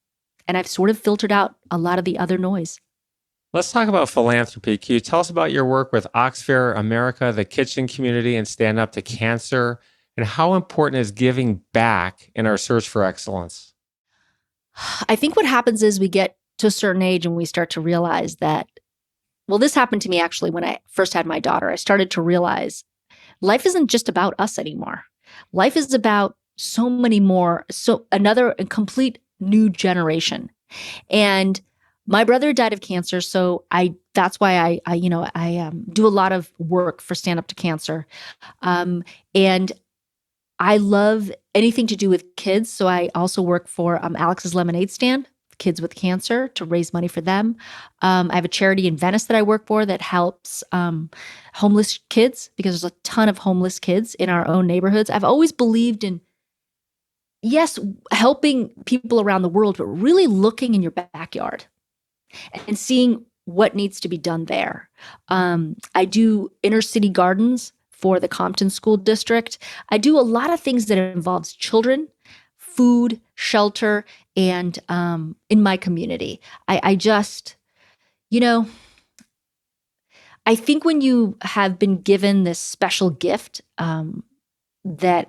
And I've sort of filtered out a lot of the other noise. Let's talk about philanthropy. Can you tell us about your work with Oxfare America, the kitchen community, and Stand Up to Cancer, and how important is giving back in our search for excellence? I think what happens is we get to a certain age and we start to realize that, well, this happened to me actually when I first had my daughter. I started to realize life isn't just about us anymore. Life is about so many more, so another complete new generation. And my brother died of cancer, so that's why I do a lot of work for Stand Up to Cancer. And I love anything to do with kids, so I also work for Alex's Lemonade Stand, Kids with Cancer, to raise money for them. I have a charity in Venice that I work for that helps homeless kids, because there's a ton of homeless kids in our own neighborhoods. I've always believed in, yes, helping people around the world, but really looking in your backyard and seeing what needs to be done there. I do inner city gardens for the Compton School District. I do a lot of things that involves children, food, shelter, and in my community. I just, I think when you have been given this special gift, that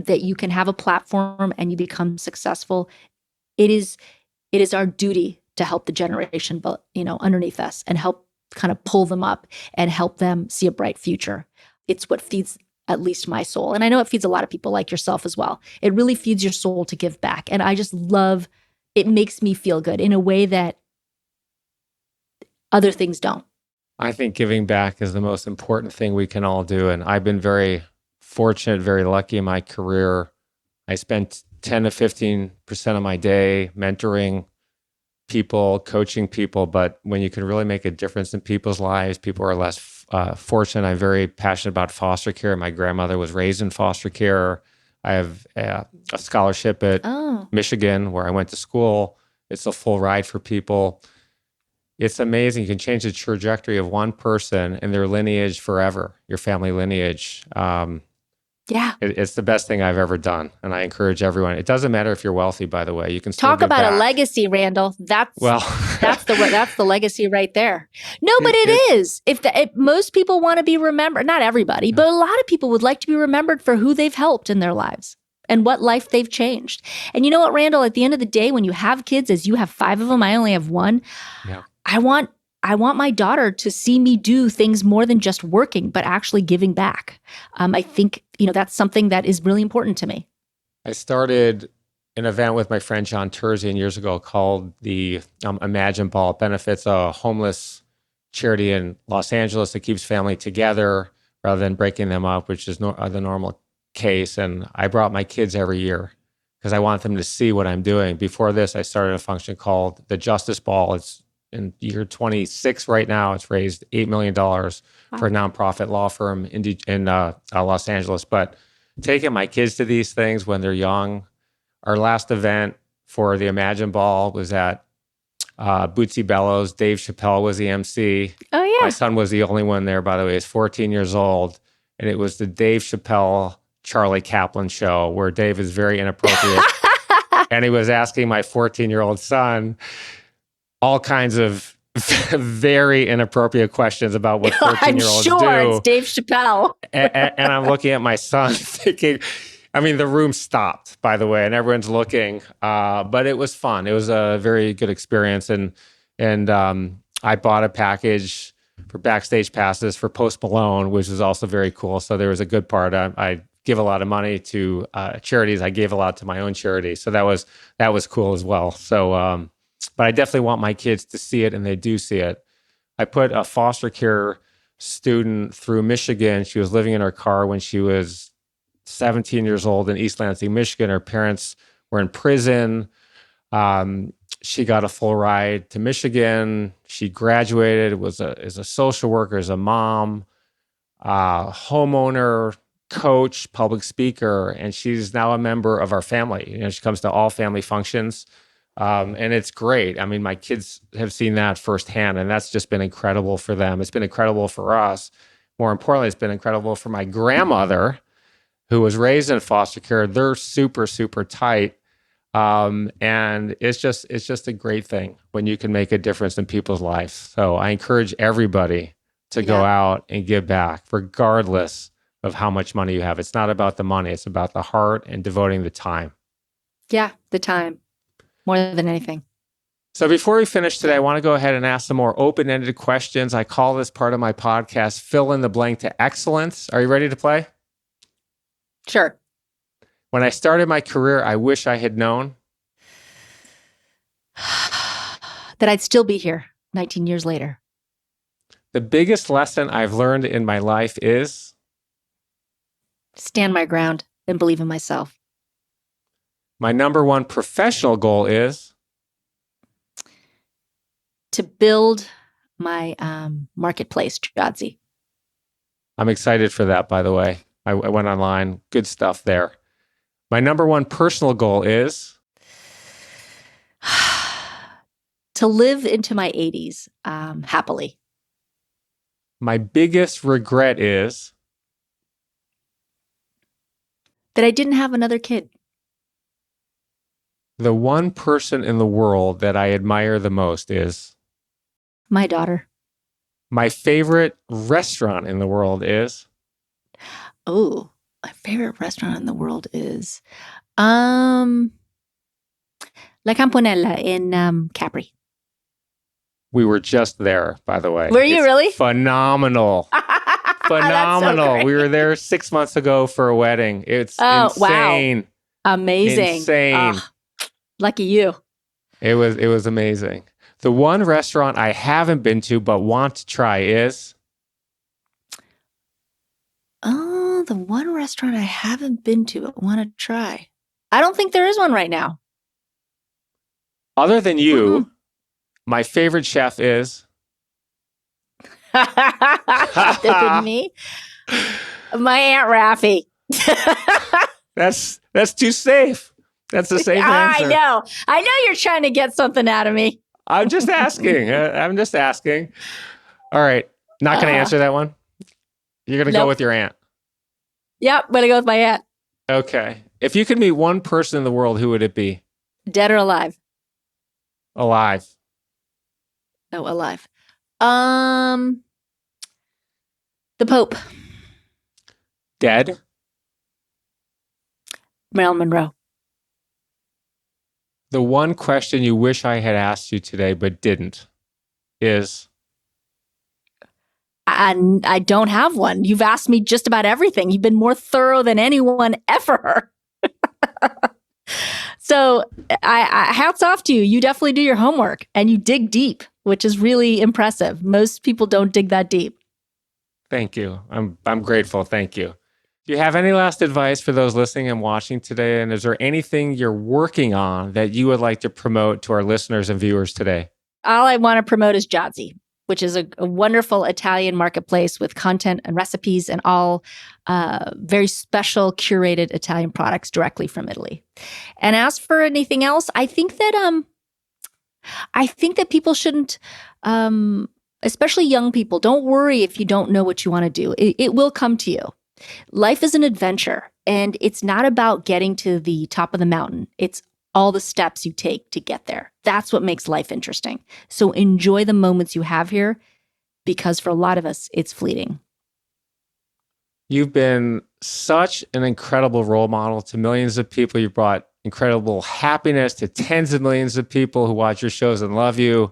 you can have a platform and you become successful, it is our duty to help the generation, but underneath us, and help kind of pull them up and help them see a bright future. It's what feeds at least my soul. And I know it feeds a lot of people like yourself as well. It really feeds your soul to give back. And I just love, it makes me feel good in a way that other things don't. I think giving back is the most important thing we can all do. And I've been very fortunate, very lucky in my career. I spent 10 to 15% of my day mentoring people, coaching people. But when you can really make a difference in people's lives, people are less fortunate. I'm very passionate about foster care. My grandmother was raised in foster care. I have a scholarship at Michigan where I went to school. It's a full ride for people. It's amazing. You can change the trajectory of one person and their lineage forever, your family lineage. It's the best thing I've ever done. And I encourage everyone. It doesn't matter if you're wealthy, by the way. You can still talk give about back. A legacy, Randall. That's the legacy right there. No, but it is. If most people want to be remembered, not everybody, but a lot of people would like to be remembered for who they've helped in their lives and what life they've changed. And you know what, Randall? At the end of the day, when you have kids, as you have 5 of them, I only have 1. Yeah. I want my daughter to see me do things more than just working, but actually giving back. I think, that's something that is really important to me. I started an event with my friend John Terzian years ago called the Imagine Ball. It benefits a homeless charity in Los Angeles that keeps family together rather than breaking them up, which is the normal case. And I brought my kids every year because I want them to see what I'm doing. Before this, I started a function called the Justice Ball. It's in year 26 right now. It's raised $8 million for a nonprofit law firm in Los Angeles. But taking my kids to these things when they're young. Our last event for the Imagine Ball was at Bootsy Bellows. Dave Chappelle was the MC. Oh, yeah. My son was the only one there, by the way. He's 14 years old. And it was the Dave Chappelle, Charlie Kaplan show where Dave is very inappropriate. And he was asking my 14-year-old son all kinds of very inappropriate questions about what 14-year-olds do. I'm sure it's Dave Chappelle. and I'm looking at my son thinking, the room stopped, by the way, and everyone's looking. But it was fun. It was a very good experience. And I bought a package for backstage passes for Post Malone, which is also very cool. So there was a good part. I give a lot of money to charities. I gave a lot to my own charity. So that was cool as well. So, but I definitely want my kids to see it, and they do see it. I put a foster care student through Michigan. She was living in her car when she was 17 years old in East Lansing, Michigan. Her parents were in prison. She got a full ride to Michigan. She graduated, as a social worker, as a mom, homeowner, coach, public speaker, and she's now a member of our family. She comes to all family functions. And it's great. My kids have seen that firsthand, and that's just been incredible for them. It's been incredible for us. More importantly, it's been incredible for my grandmother, who was raised in foster care. They're super, super tight. And it's just a great thing when you can make a difference in people's lives. So I encourage everybody to go out and give back, regardless of how much money you have. It's not about the money. It's about the heart and devoting the time. Yeah, the time. More than anything. So before we finish today, I want to go ahead and ask some more open-ended questions. I call this part of my podcast, Fill in the Blank to Excellence. Are you ready to play? Sure. When I started my career, I wish I had known that I'd still be here 19 years later. The biggest lesson I've learned in my life is stand my ground and believe in myself. My number one professional goal is to build my marketplace, Jodzi. I'm excited for that, by the way. I went online. Good stuff there. My number one personal goal is to live into my 80s happily. My biggest regret is that I didn't have another kid. The one person in the world that I admire the most is my daughter. My favorite restaurant in the world is Oh, my favorite restaurant in the world is La Campanella in Capri. We were just there, by the way. Were you really? Phenomenal. Phenomenal. So we were there 6 months ago for a wedding. It's insane. Wow. Amazing. Insane. Oh, lucky you. It was amazing. The one restaurant I haven't been to but want to try is? Oh, the one restaurant I haven't been to but want to try. I don't think there is one right now. Other than you, my favorite chef is? Other than me? My Aunt Raffy. That's too safe. That's the safe answer. I know you're trying to get something out of me. I'm just asking. I'm just asking. All right. Not going to answer that one? You're going to go with your aunt? Yep, I'm going to go with my aunt. Okay. If you could meet one person in the world, who would it be? Dead or alive? Alive. Oh, alive. The Pope. Dead? Marilyn Monroe. The one question you wish I had asked you today but didn't is? I don't have one. You've asked me just about everything. You've been more thorough than anyone ever. So I hats off to you. You definitely do your homework and you dig deep, which is really impressive. Most people don't dig that deep. Thank you. I'm grateful. Thank you. Do you have any last advice for those listening and watching today? And is there anything you're working on that you would like to promote to our listeners and viewers today? All I want to promote is Giada, which is a wonderful Italian marketplace with content and recipes and all very special curated Italian products directly from Italy. And as for anything else, I think that people shouldn't, especially young people, don't worry if you don't know what you want to do. It will come to you. Life is an adventure, and it's not about getting to the top of the mountain. It's all the steps you take to get there. That's what makes life interesting. So enjoy the moments you have here, because for a lot of us, it's fleeting. You've been such an incredible role model to millions of people. You brought incredible happiness to tens of millions of people who watch your shows and love you.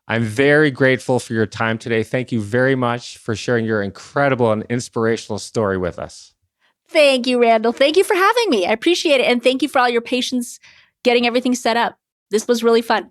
I'm very grateful for your time today. Thank you very much for sharing your incredible and inspirational story with us. Thank you, Randall. Thank you for having me. I appreciate it. And thank you for all your patience getting everything set up. This was really fun.